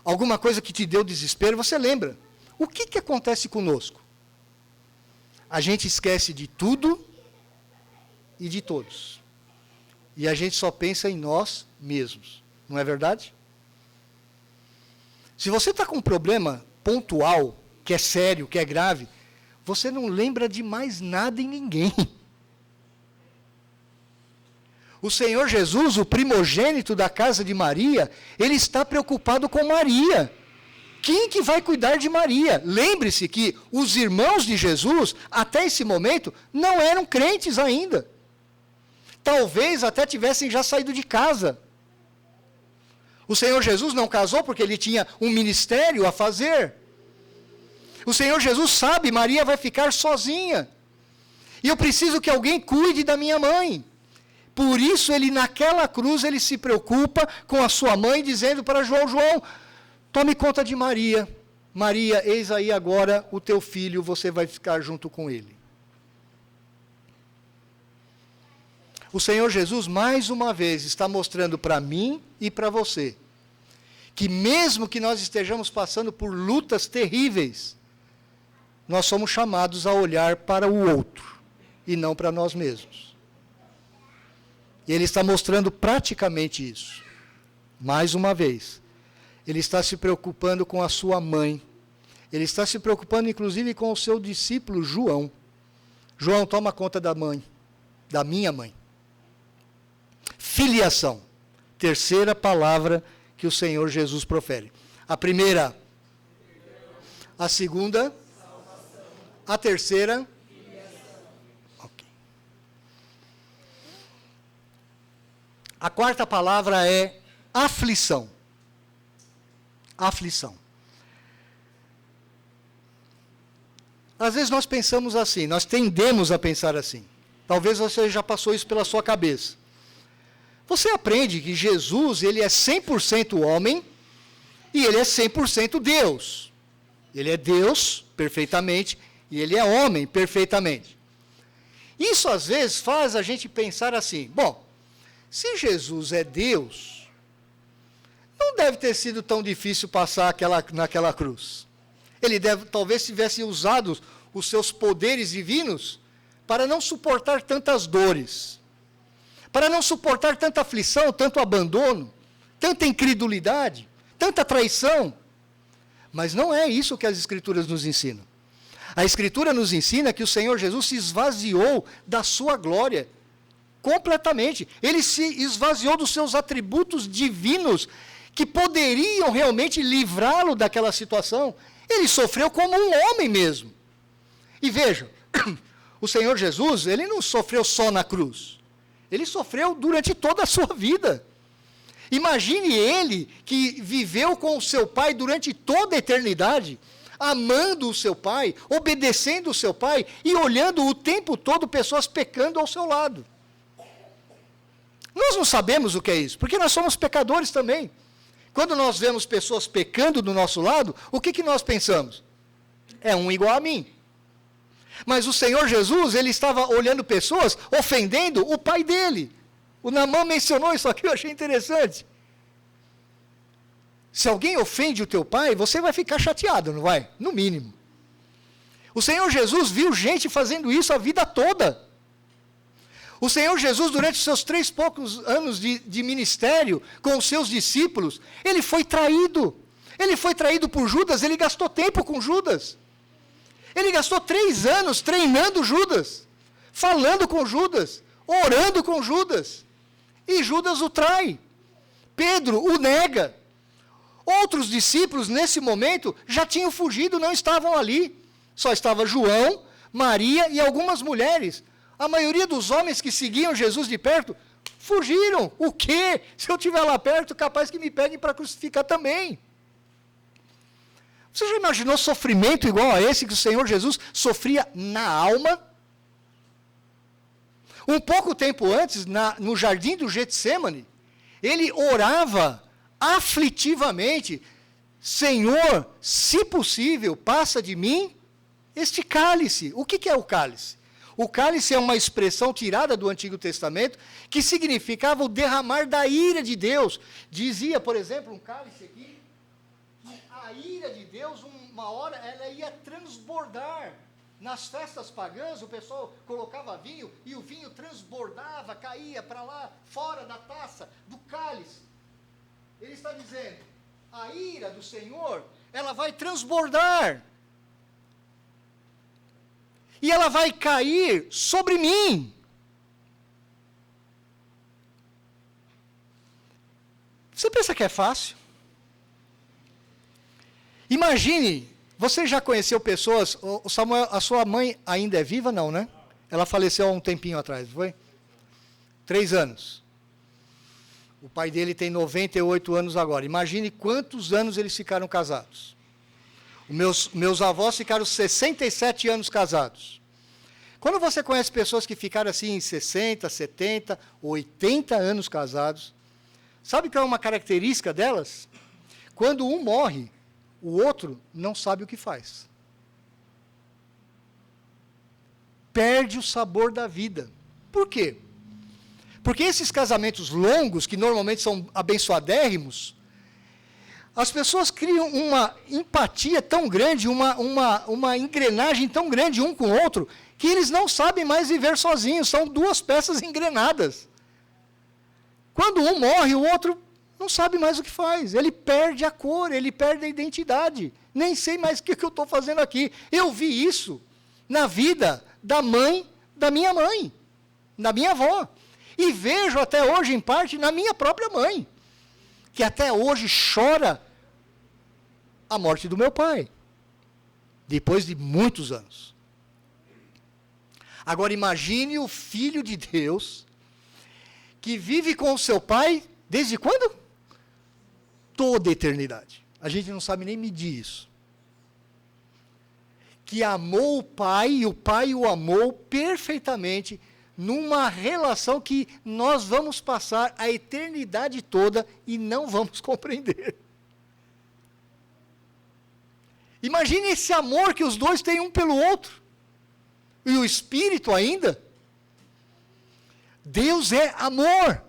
alguma coisa que te deu desespero, você lembra? O que acontece conosco? A gente esquece de tudo e de todos. E a gente só pensa em nós mesmos. Não é verdade? Se você está com um problema pontual, que é sério, que é grave, você não lembra de mais nada e ninguém. O Senhor Jesus, o primogênito da casa de Maria, ele está preocupado com Maria. Quem que vai cuidar de Maria? Lembre-se que os irmãos de Jesus, até esse momento, não eram crentes ainda. Talvez até tivessem já saído de casa. O Senhor Jesus não casou porque ele tinha um ministério a fazer. O Senhor Jesus sabe, Maria vai ficar sozinha. E eu preciso que alguém cuide da minha mãe. Por isso, ele naquela cruz, ele se preocupa com a sua mãe, dizendo para João, João, tome conta de Maria. Maria, eis aí agora o teu filho, você vai ficar junto com ele. O Senhor Jesus, mais uma vez, está mostrando para mim e para você, que mesmo que nós estejamos passando por lutas terríveis, nós somos chamados a olhar para o outro, e não para nós mesmos. E ele está mostrando praticamente isso. Mais uma vez, ele está se preocupando com a sua mãe, Ele está se preocupando, inclusive, com o seu discípulo João. João, toma conta da mãe, da minha mãe. Filiação. Terceira palavra que o Senhor Jesus profere. A primeira, a segunda, a terceira. Okay. A quarta palavra é aflição. Aflição. Às vezes nós pensamos assim, nós tendemos a pensar assim. Talvez você já passou isso pela sua cabeça. Você aprende que Jesus, ele é 100% homem e ele é 100% Deus. Ele é Deus perfeitamente e ele é homem perfeitamente. Isso às vezes faz a gente pensar assim, bom, se Jesus é Deus, não deve ter sido tão difícil passar naquela cruz. Ele talvez tivesse usado os seus poderes divinos para não suportar tantas dores, para não suportar tanta aflição, tanto abandono, tanta incredulidade, tanta traição. Mas não é isso que as Escrituras nos ensinam. A Escritura nos ensina que o Senhor Jesus se esvaziou da sua glória, completamente. Ele se esvaziou dos seus atributos divinos, que poderiam realmente livrá-lo daquela situação. Ele sofreu como um homem mesmo. E vejam, o Senhor Jesus, ele não sofreu só na cruz. Ele sofreu durante toda a sua vida. Imagine ele que viveu com o seu pai durante toda a eternidade, amando o seu pai, obedecendo o seu pai e olhando o tempo todo pessoas pecando ao seu lado. Nós não sabemos o que é isso, porque nós somos pecadores também. Quando nós vemos pessoas pecando do nosso lado, o que nós pensamos? É um igual a mim. Mas o Senhor Jesus, ele estava olhando pessoas ofendendo o pai dele. O Naamã mencionou isso aqui, eu achei interessante. Se alguém ofende o teu pai, você vai ficar chateado, não vai? No mínimo. O Senhor Jesus viu gente fazendo isso a vida toda. O Senhor Jesus, durante os seus 3 poucos anos de ministério com os seus discípulos, ele foi traído. Ele foi traído por Judas, ele gastou tempo com Judas. Ele gastou 3 anos treinando Judas, falando com Judas, orando com Judas. E Judas o trai. Pedro o nega. Outros discípulos, nesse momento, já tinham fugido, não estavam ali. Só estava João, Maria e algumas mulheres. A maioria dos homens que seguiam Jesus de perto, fugiram. O quê? Se eu estiver lá perto, capaz que me peguem para crucificar também. Você já imaginou sofrimento igual a esse que o Senhor Jesus sofria na alma? Um pouco tempo antes, no jardim do Getsêmani, ele orava aflitivamente, Senhor, se possível, passa de mim este cálice. O que é o cálice? O cálice é uma expressão tirada do Antigo Testamento que significava o derramar da ira de Deus. Dizia, por exemplo, um cálice aqui, que a ira de Deus, uma hora, ela ia transbordar. Nas festas pagãs, o pessoal colocava vinho e o vinho transbordava, caía para lá, fora da taça, do cálice. Ele está dizendo, a ira do Senhor, ela vai transbordar. E ela vai cair sobre mim. Você pensa que é fácil? Imagine, você já conheceu pessoas, Samuel, a sua mãe ainda é viva? Não, né? Ela faleceu há um tempinho atrás, não foi? 3 anos. O pai dele tem 98 anos agora. Imagine quantos anos eles ficaram casados. Meus avós ficaram 67 anos casados. Quando você conhece pessoas que ficaram assim 60, 70, 80 anos casados, sabe qual é uma característica delas? Quando um morre, o outro não sabe o que faz. Perde o sabor da vida. Por quê? Porque esses casamentos longos, que normalmente são abençoadérrimos, as pessoas criam uma empatia tão grande, uma engrenagem tão grande um com o outro, que eles não sabem mais viver sozinhos, são 2 peças engrenadas. Quando um morre, o outro não sabe mais o que faz. Ele perde a cor, ele perde a identidade. Nem sei mais o que eu estou fazendo aqui. Eu vi isso na vida da mãe da minha mãe, da minha avó. E vejo até hoje, em parte, na minha própria mãe, que até hoje chora a morte do meu pai, depois de muitos anos. Agora imagine o Filho de Deus, que vive com o seu pai, desde quando? Toda a eternidade. A gente não sabe nem medir isso. Que amou o pai, e o pai o amou perfeitamente, numa relação que nós vamos passar a eternidade toda e não vamos compreender. Imagine esse amor que os dois têm um pelo outro. E o Espírito ainda. Deus é amor.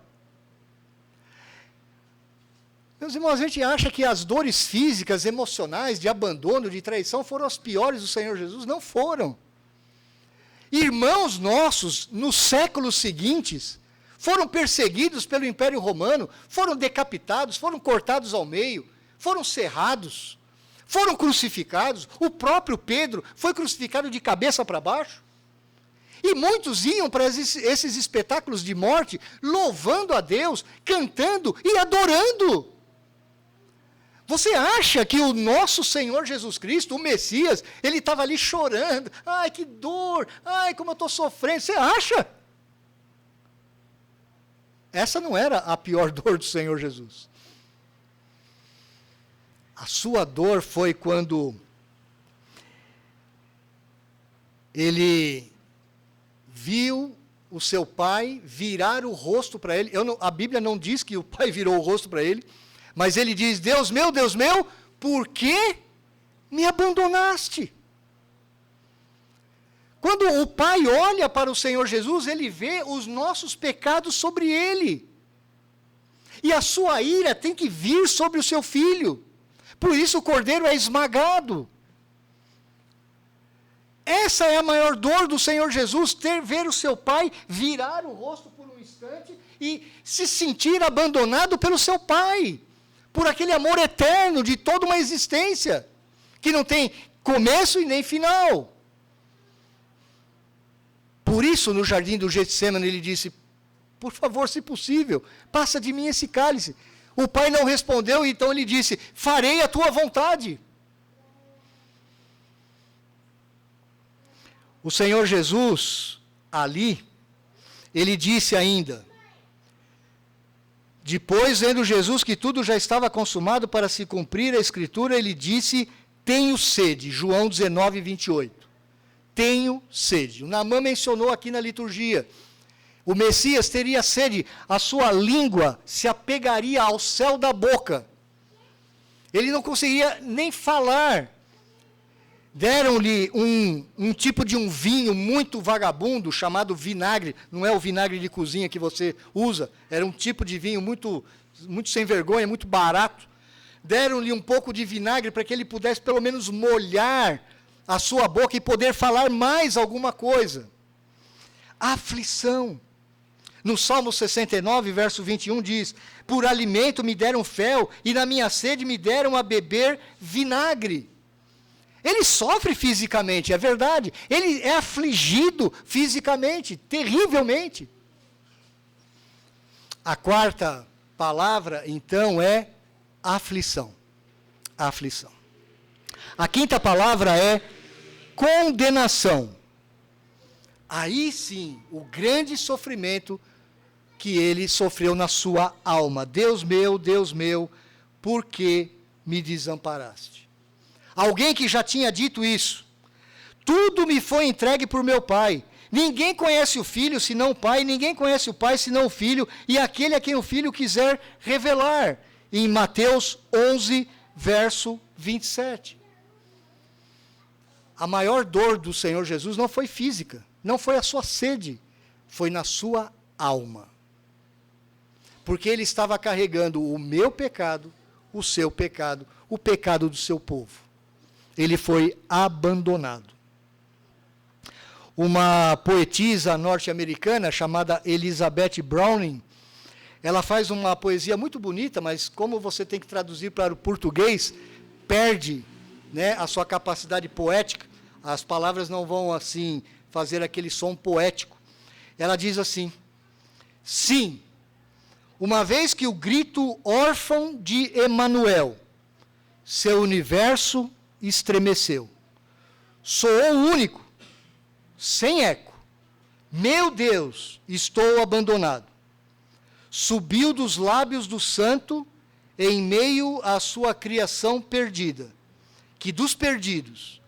Meus irmãos, a gente acha que as dores físicas, emocionais, de abandono, de traição, foram as piores do Senhor Jesus. Não foram. Irmãos nossos, nos séculos seguintes, foram perseguidos pelo Império Romano, foram decapitados, foram cortados ao meio, foram cerrados, foram crucificados. O próprio Pedro foi crucificado de cabeça para baixo. E muitos iam para esses espetáculos de morte, louvando a Deus, cantando e adorando. Você acha que o nosso Senhor Jesus Cristo, o Messias, ele estava ali chorando? Ai, que dor! Ai, como eu estou sofrendo! Você acha? Essa não era a pior dor do Senhor Jesus. A sua dor foi quando ele viu o seu pai virar o rosto para ele. A Bíblia não diz que o pai virou o rosto para ele, mas ele diz: Deus meu, por que me abandonaste? Quando o pai olha para o Senhor Jesus, ele vê os nossos pecados sobre ele. E a sua ira tem que vir sobre o seu filho. Por isso o cordeiro é esmagado. Essa é a maior dor do Senhor Jesus, ver o seu pai virar o rosto por um instante e se sentir abandonado pelo seu pai, por aquele amor eterno de toda uma existência, que não tem começo e nem final. Por isso, no jardim do Getsêmani, ele disse: por favor, se possível, passa de mim esse cálice. O pai não respondeu, então ele disse: farei a tua vontade. O Senhor Jesus, ali, ele disse ainda, depois, vendo Jesus que tudo já estava consumado para se cumprir a Escritura, ele disse: tenho sede. João 19, 28. Tenho sede. O Naamã mencionou aqui na liturgia. O Messias teria sede, a sua língua se apegaria ao céu da boca. Ele não conseguiria nem falar. Deram-lhe um tipo de um vinho muito vagabundo, chamado vinagre. Não é o vinagre de cozinha que você usa. Era um tipo de vinho muito, muito sem vergonha, muito barato. Deram-lhe um pouco de vinagre para que ele pudesse pelo menos molhar a sua boca e poder falar mais alguma coisa. Aflição. No Salmo 69, verso 21 diz: por alimento me deram fel, e na minha sede me deram a beber vinagre. Ele sofre fisicamente, é verdade. Ele é afligido fisicamente, terrivelmente. A quarta palavra, então, é aflição. Aflição. A quinta palavra é condenação. Aí sim, o grande sofrimento que ele sofreu na sua alma. Deus meu, por que me desamparaste? Alguém que já tinha dito isso. Tudo me foi entregue por meu Pai. Ninguém conhece o Filho senão o Pai, ninguém conhece o Pai senão o Filho, e aquele a quem o Filho quiser revelar. Em Mateus 11, verso 27. A maior dor do Senhor Jesus não foi física, não foi a sua sede, foi na sua alma. Porque ele estava carregando o meu pecado, o seu pecado, o pecado do seu povo. Ele foi abandonado. Uma poetisa norte-americana chamada Elizabeth Browning, ela faz uma poesia muito bonita, mas como você tem que traduzir para o português, perde, né, a sua capacidade poética, as palavras não vão assim fazer aquele som poético. Ela diz assim: sim, uma vez que o grito órfão de Emanuel, seu universo estremeceu, soou único, sem eco. Meu Deus, estou abandonado. Subiu dos lábios do santo em meio à sua criação perdida, que dos perdidos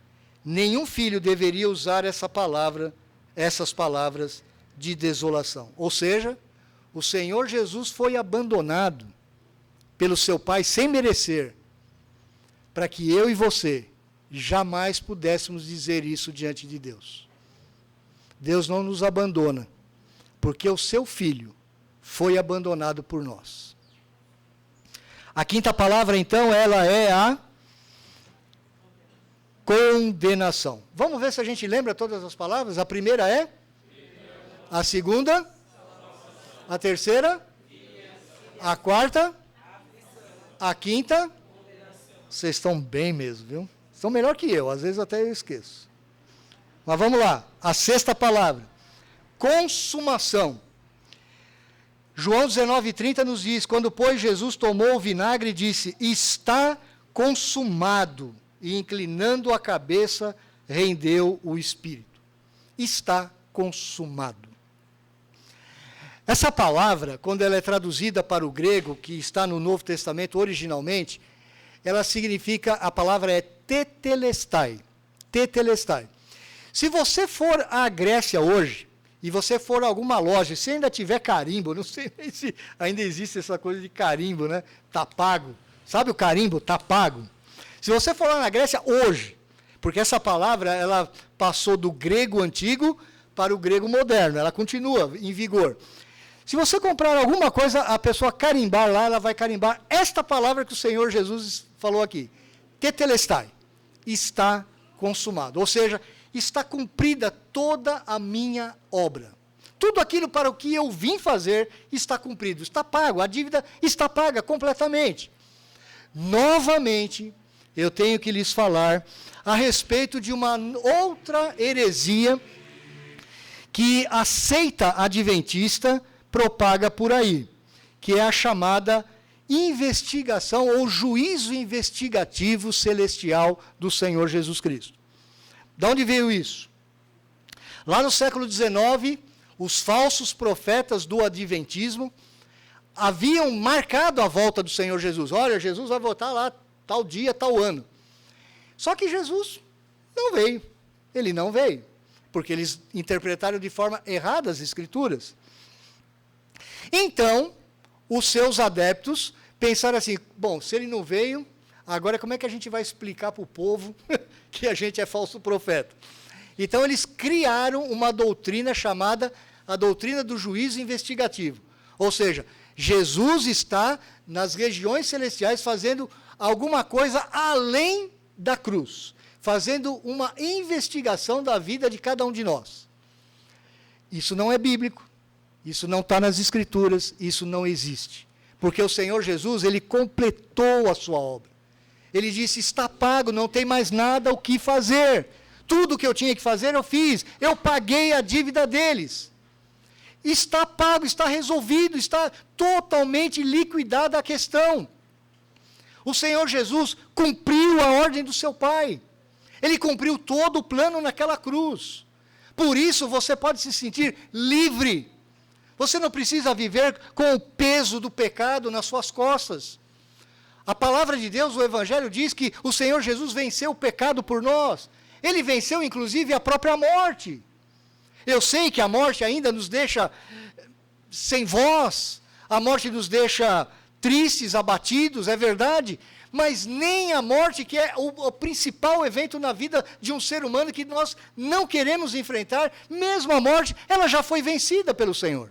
nenhum filho deveria usar essas palavras de desolação. Ou seja, o Senhor Jesus foi abandonado pelo seu Pai sem merecer, para que eu e você jamais pudéssemos dizer isso diante de Deus. Deus não nos abandona, porque o seu Filho foi abandonado por nós. A quinta palavra, então, ela é a condenação. Vamos ver se a gente lembra todas as palavras? A primeira é? A segunda? A terceira? A quarta? A quinta? Vocês estão bem mesmo, viu? Estão melhor que eu, às vezes até eu esqueço. Mas vamos lá, a sexta palavra, consumação. João 19:30 nos diz: quando, pois, Jesus tomou o vinagre, disse, está consumado, e inclinando a cabeça, rendeu o espírito. Está consumado. Essa palavra, quando ela é traduzida para o grego, que está no Novo Testamento originalmente, ela significa, a palavra é tetelestai. Tetelestai. Se você for à Grécia hoje, e você for a alguma loja, se ainda tiver carimbo, não sei nem se ainda existe essa coisa de carimbo, né? Tá pago. Sabe o carimbo? Tá pago. Se você for lá na Grécia hoje, porque essa palavra, ela passou do grego antigo para o grego moderno, ela continua em vigor. Se você comprar alguma coisa, a pessoa carimbar lá, ela vai carimbar esta palavra que o Senhor Jesus falou aqui. Tetelestai. Está consumado. Ou seja, está cumprida toda a minha obra. Tudo aquilo para o que eu vim fazer está cumprido, está pago, a dívida está paga completamente. Novamente, eu tenho que lhes falar a respeito de uma outra heresia que a seita adventista propaga por aí, que é a chamada investigação ou juízo investigativo celestial do Senhor Jesus Cristo. De onde veio isso? Lá no século XIX, os falsos profetas do adventismo haviam marcado a volta do Senhor Jesus. Olha, Jesus vai voltar lá tal dia, tal ano. Só que Jesus não veio. Ele não veio, porque eles interpretaram de forma errada as Escrituras. Então, os seus adeptos pensaram assim, bom, se ele não veio, agora como é que a gente vai explicar para o povo que a gente é falso profeta? Então eles criaram uma doutrina chamada a doutrina do juízo investigativo. Ou seja, Jesus está nas regiões celestiais fazendo alguma coisa além da cruz, fazendo uma investigação da vida de cada um de nós. Isso não é bíblico, isso não está nas Escrituras, isso não existe. Porque o Senhor Jesus, ele completou a sua obra. Ele disse, está pago, não tem mais nada o que fazer. Tudo o que eu tinha que fazer, eu fiz. Eu paguei a dívida deles. Está pago, está resolvido, está totalmente liquidada a questão. O Senhor Jesus cumpriu a ordem do seu Pai. Ele cumpriu todo o plano naquela cruz. Por isso, você pode se sentir livre. Você não precisa viver com o peso do pecado nas suas costas. A palavra de Deus, o Evangelho, diz que o Senhor Jesus venceu o pecado por nós. Ele venceu, inclusive, a própria morte. Eu sei que a morte ainda nos deixa sem voz, a morte nos deixa tristes, abatidos, é verdade, mas nem a morte, que é o principal evento na vida de um ser humano que nós não queremos enfrentar, mesmo a morte, ela já foi vencida pelo Senhor.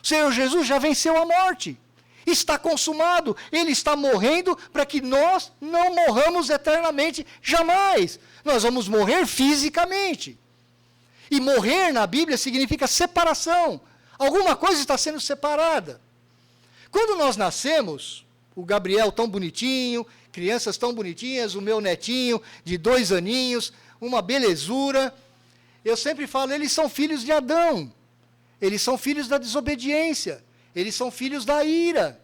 O Senhor Jesus já venceu a morte. Está consumado, Ele está morrendo para que nós não morramos eternamente, jamais. Nós vamos morrer fisicamente. E morrer na Bíblia significa separação. Alguma coisa está sendo separada. Quando nós nascemos, o Gabriel tão bonitinho, crianças tão bonitinhas, o meu netinho de 2 aninhos, uma belezura, eu sempre falo, eles são filhos de Adão, eles são filhos da desobediência, eles são filhos da ira.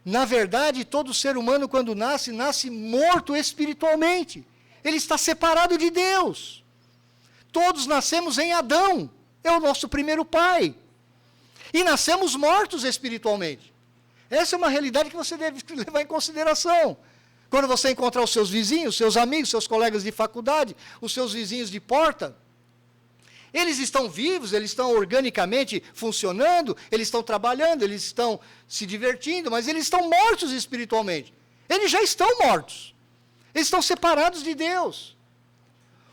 Na verdade, todo ser humano, quando nasce, nasce morto espiritualmente. Ele está separado de Deus. Todos nascemos em Adão, é o nosso primeiro pai. E nascemos mortos espiritualmente. Essa é uma realidade que você deve levar em consideração. Quando você encontrar os seus vizinhos, seus amigos, seus colegas de faculdade, os seus vizinhos de porta, eles estão vivos, eles estão organicamente funcionando, eles estão trabalhando, eles estão se divertindo, mas eles estão mortos espiritualmente. Eles já estão mortos. Eles estão separados de Deus.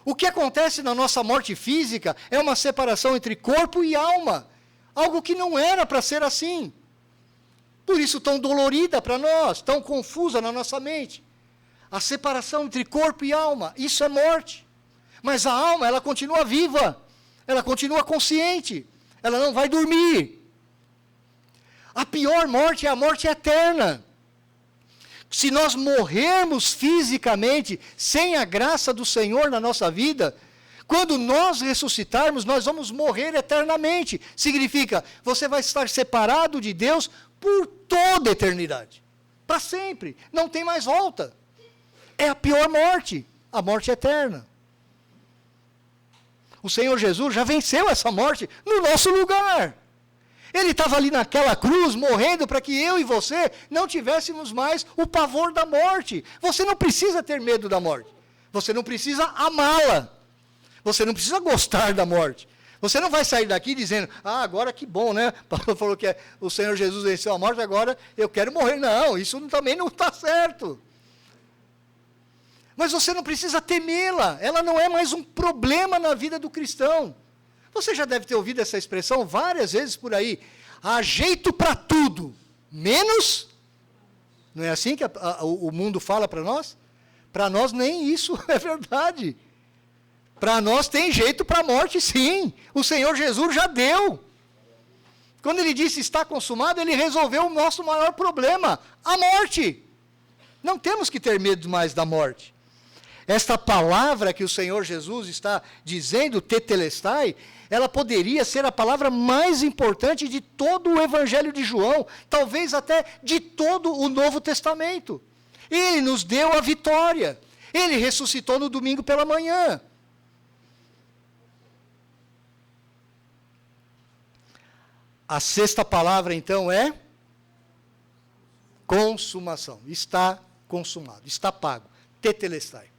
O que acontece na nossa morte física é uma separação entre corpo e alma. Algo que não era para ser assim. Por isso tão dolorida para nós, tão confusa na nossa mente. A separação entre corpo e alma, isso é morte. Mas a alma, ela continua viva. Ela continua consciente, ela não vai dormir. A pior morte é a morte eterna. Se nós morrermos fisicamente, sem a graça do Senhor na nossa vida, quando nós ressuscitarmos, nós vamos morrer eternamente. Significa, você vai estar separado de Deus por toda a eternidade. Para sempre, não tem mais volta. É a pior morte, a morte eterna. O Senhor Jesus já venceu essa morte no nosso lugar. Ele estava ali naquela cruz, morrendo para que eu e você não tivéssemos mais o pavor da morte. Você não precisa ter medo da morte. Você não precisa amá-la. Você não precisa gostar da morte. Você não vai sair daqui dizendo, agora que bom, né? Paulo falou que o Senhor Jesus venceu a morte, agora eu quero morrer. Não, isso também não está certo. Mas você não precisa temê-la, ela não é mais um problema na vida do cristão. Você já deve ter ouvido essa expressão várias vezes por aí. Há jeito para tudo, menos... Não é assim que o mundo fala para nós? Para nós nem isso é verdade. Para nós tem jeito para a morte, sim. O Senhor Jesus já deu. Quando ele disse está consumado, ele resolveu o nosso maior problema, a morte. Não temos que ter medo mais da morte. Esta palavra que o Senhor Jesus está dizendo, tetelestai, ela poderia ser a palavra mais importante de todo o Evangelho de João, talvez até de todo o Novo Testamento. Ele nos deu a vitória. Ele ressuscitou no domingo pela manhã. A sexta palavra, então, é consumação. Está consumado, está pago. Tetelestai.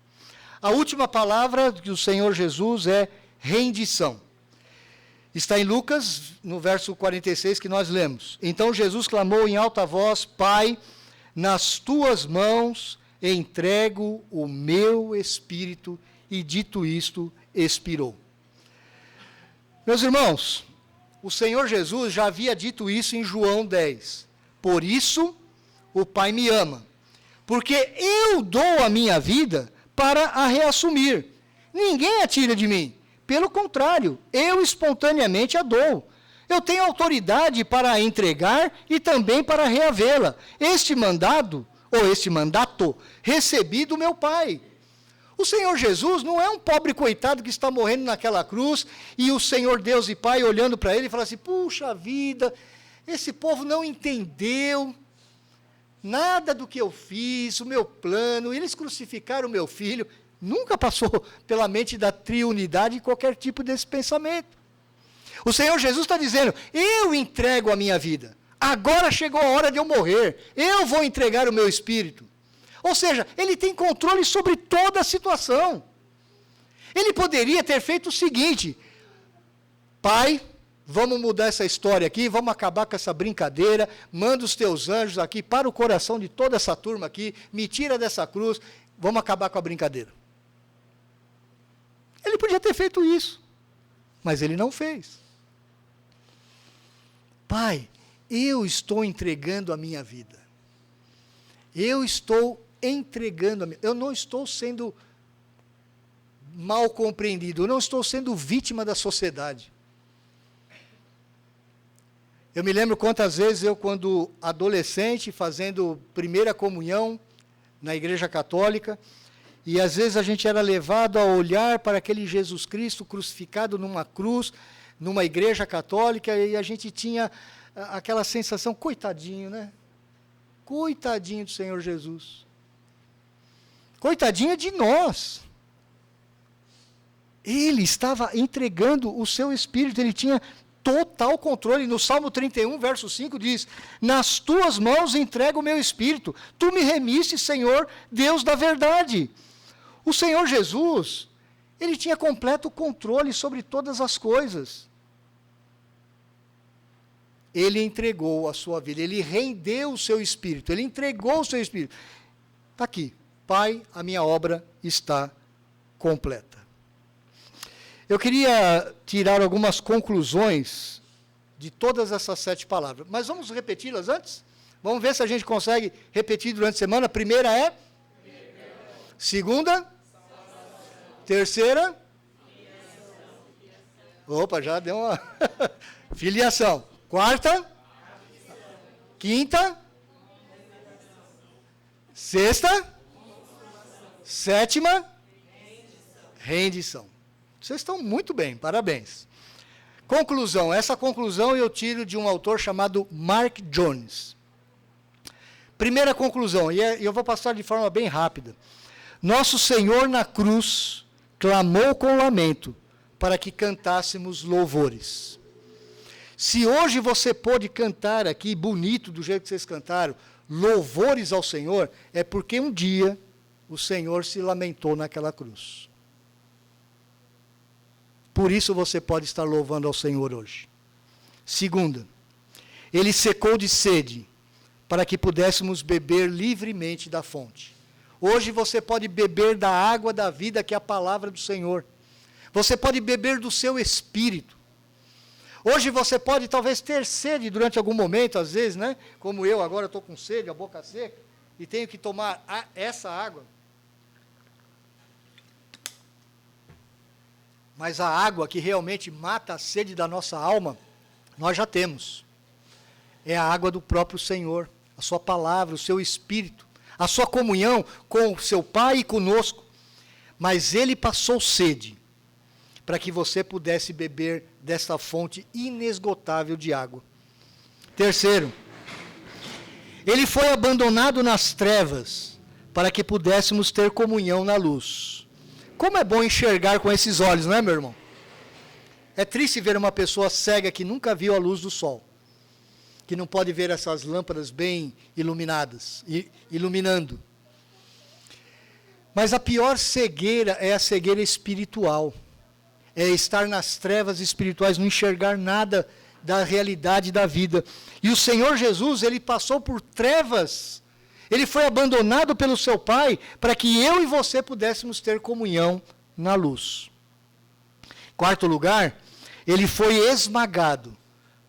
A última palavra do Senhor Jesus é rendição. Está em Lucas, no verso 46 que nós lemos. Então Jesus clamou em alta voz, Pai, nas tuas mãos entrego o meu espírito, e dito isto, expirou. Meus irmãos, o Senhor Jesus já havia dito isso em João 10. Por isso, o Pai me ama, porque eu dou a minha vida para a reassumir. Ninguém a tira de mim. Pelo contrário, eu espontaneamente a dou. Eu tenho autoridade para a entregar e também para reavê-la. Este mandato, recebi do meu Pai. O Senhor Jesus não é um pobre coitado que está morrendo naquela cruz e o Senhor Deus e Pai olhando para ele e fala assim, puxa vida, esse povo não entendeu nada do que eu fiz, o meu plano, eles crucificaram o meu filho. Nunca passou pela mente da triunidade qualquer tipo desse pensamento. O Senhor Jesus está dizendo, eu entrego a minha vida. Agora chegou a hora de eu morrer. Eu vou entregar o meu espírito. Ou seja, ele tem controle sobre toda a situação. Ele poderia ter feito o seguinte, Pai, vamos mudar essa história aqui, vamos acabar com essa brincadeira, manda os teus anjos aqui para o coração de toda essa turma aqui, me tira dessa cruz, vamos acabar com a brincadeira. Ele podia ter feito isso, mas ele não fez. Pai, eu estou entregando a minha vida. Eu estou entregando a minha... Eu não estou sendo mal compreendido, eu não estou sendo vítima da sociedade. Eu me lembro quantas vezes eu, quando adolescente, fazendo primeira comunhão na Igreja Católica, e às vezes a gente era levado a olhar para aquele Jesus Cristo crucificado numa cruz, numa igreja católica, e a gente tinha aquela sensação, coitadinho, né? Coitadinho do Senhor Jesus. Coitadinho de nós. Ele estava entregando o seu espírito, ele tinha total controle. No Salmo 31, verso 5 diz: nas tuas mãos entrego o meu espírito, tu me remiste, Senhor, Deus da verdade. O Senhor Jesus, ele tinha completo controle sobre todas as coisas. Ele entregou a sua vida, ele rendeu o seu espírito, ele entregou o seu espírito. Está aqui, Pai, a minha obra está completa. Eu queria tirar algumas conclusões de todas essas 7 palavras, mas vamos repeti-las antes? Vamos ver se a gente consegue repetir durante a semana. A primeira é? Segunda? Terceira? Opa, já deu uma... Filiação. Quarta? Quinta? Sexta? Sétima? Rendição. Vocês estão muito bem, parabéns. Conclusão. Essa conclusão eu tiro de um autor chamado Mark Jones. Primeira conclusão, e eu vou passar de forma bem rápida. Nosso Senhor na cruz clamou com lamento para que cantássemos louvores. Se hoje você pôde cantar aqui, bonito, do jeito que vocês cantaram, louvores ao Senhor, é porque um dia o Senhor se lamentou naquela cruz. Por isso você pode estar louvando ao Senhor hoje. Segunda, ele secou de sede para que pudéssemos beber livremente da fonte. Hoje você pode beber da água da vida, que é a palavra do Senhor. Você pode beber do seu espírito. Hoje você pode talvez ter sede durante algum momento, às vezes, né? Como eu agora estou com sede, a boca seca, e tenho que tomar essa água. Mas a água que realmente mata a sede da nossa alma, nós já temos. É a água do próprio Senhor, a sua palavra, o seu espírito, a sua comunhão com o seu Pai e conosco. Mas ele passou sede para que você pudesse beber desta fonte inesgotável de água. Terceiro, ele foi abandonado nas trevas para que pudéssemos ter comunhão na luz. Como é bom enxergar com esses olhos, não é, meu irmão? É triste ver uma pessoa cega que nunca viu a luz do sol, que não pode ver essas lâmpadas bem iluminadas, iluminando. Mas a pior cegueira é a cegueira espiritual. É estar nas trevas espirituais, não enxergar nada da realidade da vida. E o Senhor Jesus, ele passou por trevas. Ele foi abandonado pelo seu Pai para que eu e você pudéssemos ter comunhão na luz. Quarto lugar, ele foi esmagado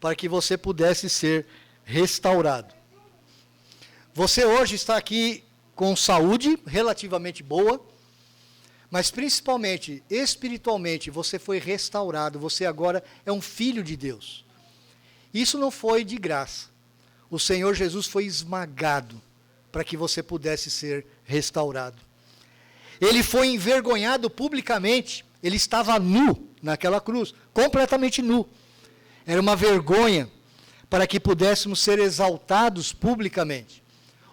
para que você pudesse ser restaurado. Você hoje está aqui com saúde relativamente boa, mas principalmente, espiritualmente, você foi restaurado, você agora é um filho de Deus. Isso não foi de graça. O Senhor Jesus foi esmagado para que você pudesse ser restaurado. Ele foi envergonhado publicamente, ele estava nu naquela cruz, completamente nu. Era uma vergonha para que pudéssemos ser exaltados publicamente.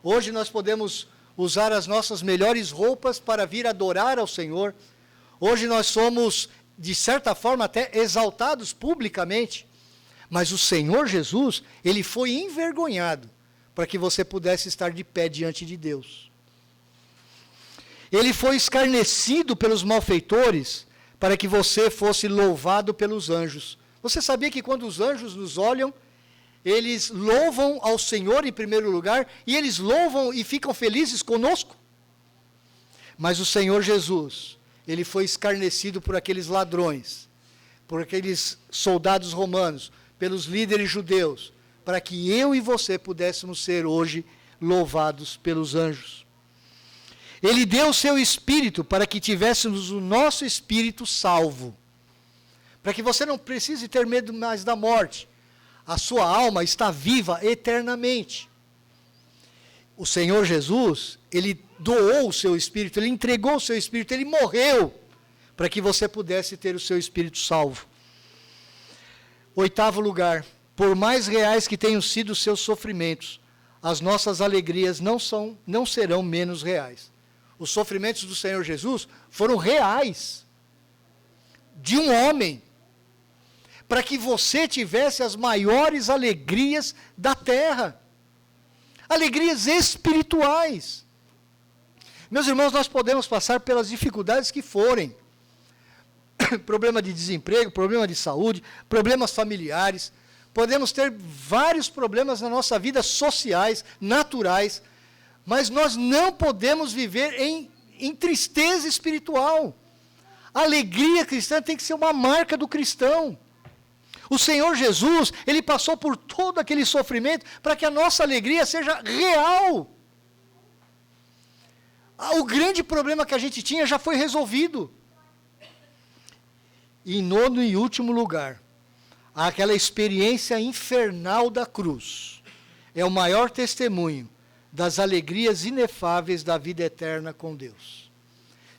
Hoje nós podemos usar as nossas melhores roupas para vir adorar ao Senhor. Hoje nós somos, de certa forma, até exaltados publicamente. Mas o Senhor Jesus, ele foi envergonhado para que você pudesse estar de pé diante de Deus. Ele foi escarnecido pelos malfeitores para que você fosse louvado pelos anjos. Você sabia que quando os anjos nos olham, eles louvam ao Senhor em primeiro lugar, e eles louvam e ficam felizes conosco? Mas o Senhor Jesus, ele foi escarnecido por aqueles ladrões, por aqueles soldados romanos, pelos líderes judeus, para que eu e você pudéssemos ser hoje louvados pelos anjos. Ele deu o seu espírito para que tivéssemos o nosso espírito salvo, para que você não precise ter medo mais da morte. a sua alma está viva eternamente. O Senhor Jesus, Ele doou o seu Espírito, Ele entregou o seu Espírito, Ele morreu para que você pudesse ter o seu Espírito salvo. 8º lugar, por mais reais que tenham sido os seus sofrimentos, as nossas alegrias não serão menos reais. Os sofrimentos do Senhor Jesus foram reais, de um homem, para que você tivesse as maiores alegrias da terra, alegrias espirituais. Meus irmãos, nós podemos passar pelas dificuldades que forem, problema de desemprego, problema de saúde, problemas familiares, podemos ter vários problemas na nossa vida sociais, naturais, mas nós não podemos viver em tristeza espiritual. A alegria cristã tem que ser uma marca do cristão. O Senhor Jesus, Ele passou por todo aquele sofrimento para que a nossa alegria seja real. O grande problema que a gente tinha já foi resolvido. E em 9º e último lugar, aquela experiência infernal da cruz é o maior testemunho das alegrias inefáveis da vida eterna com Deus.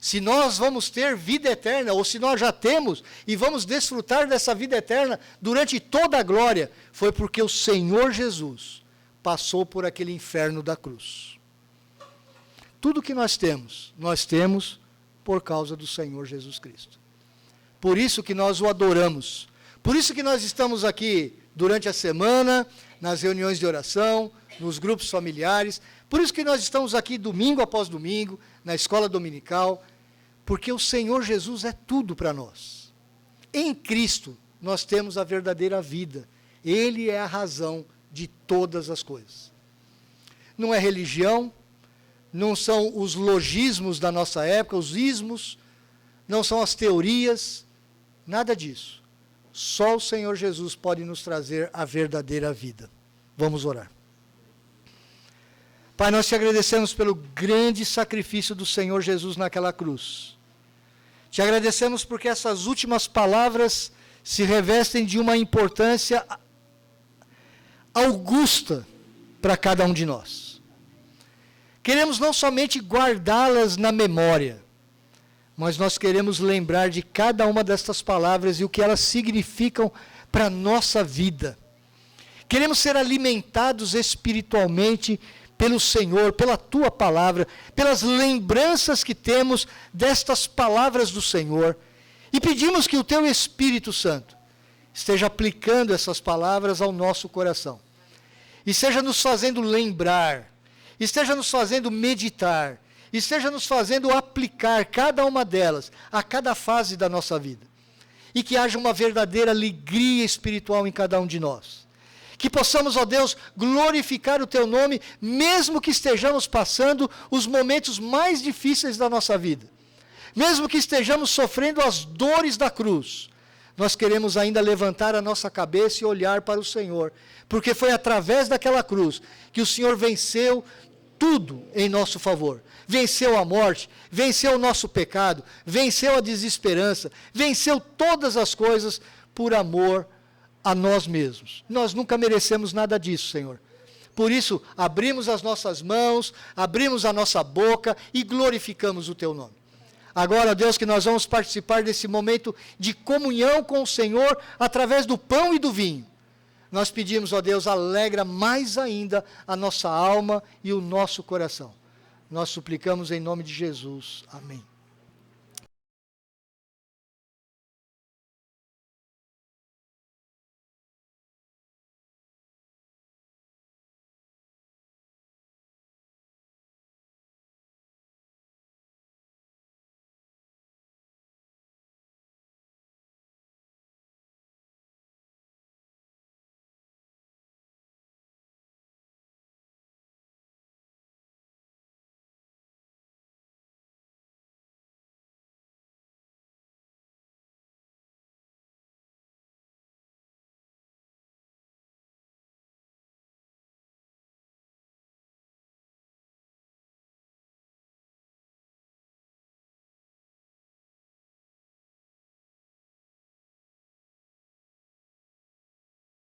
Se nós vamos ter vida eterna, ou se nós já temos, e vamos desfrutar dessa vida eterna durante toda a glória, foi porque o Senhor Jesus passou por aquele inferno da cruz. Tudo que nós temos por causa do Senhor Jesus Cristo. Por isso que nós o adoramos. Por isso que nós estamos aqui durante a semana, nas reuniões de oração, nos grupos familiares. Por isso que nós estamos aqui domingo após domingo, na escola dominical, porque o Senhor Jesus é tudo para nós. Em Cristo, nós temos a verdadeira vida. Ele é a razão de todas as coisas. Não é religião, não são os logismos da nossa época, os ismos, não são as teorias, nada disso. Só o Senhor Jesus pode nos trazer a verdadeira vida. Vamos orar. Pai, nós te agradecemos pelo grande sacrifício do Senhor Jesus naquela cruz. Te agradecemos porque essas últimas palavras se revestem de uma importância augusta para cada um de nós. Queremos não somente guardá-las na memória, mas nós queremos lembrar de cada uma destas palavras e o que elas significam para a nossa vida. Queremos ser alimentados espiritualmente pelo Senhor, pela Tua palavra, pelas lembranças que temos destas palavras do Senhor. E pedimos que o Teu Espírito Santo esteja aplicando essas palavras ao nosso coração. E esteja nos fazendo lembrar, esteja nos fazendo meditar, esteja nos fazendo aplicar cada uma delas a cada fase da nossa vida. E que haja uma verdadeira alegria espiritual em cada um de nós. Que possamos, ó Deus, glorificar o Teu nome, mesmo que estejamos passando os momentos mais difíceis da nossa vida. Mesmo que estejamos sofrendo as dores da cruz, nós queremos ainda levantar a nossa cabeça e olhar para o Senhor, porque foi através daquela cruz que o Senhor venceu tudo em nosso favor. Venceu a morte, venceu o nosso pecado, venceu a desesperança, venceu todas as coisas por amor a nós mesmos. Nós nunca merecemos nada disso, Senhor. Por isso, abrimos as nossas mãos, abrimos a nossa boca e glorificamos o Teu nome. Agora, Deus, que nós vamos participar desse momento de comunhão com o Senhor através do pão e do vinho. Nós pedimos, ó Deus, alegra mais ainda a nossa alma e o nosso coração. Nós suplicamos em nome de Jesus. Amém.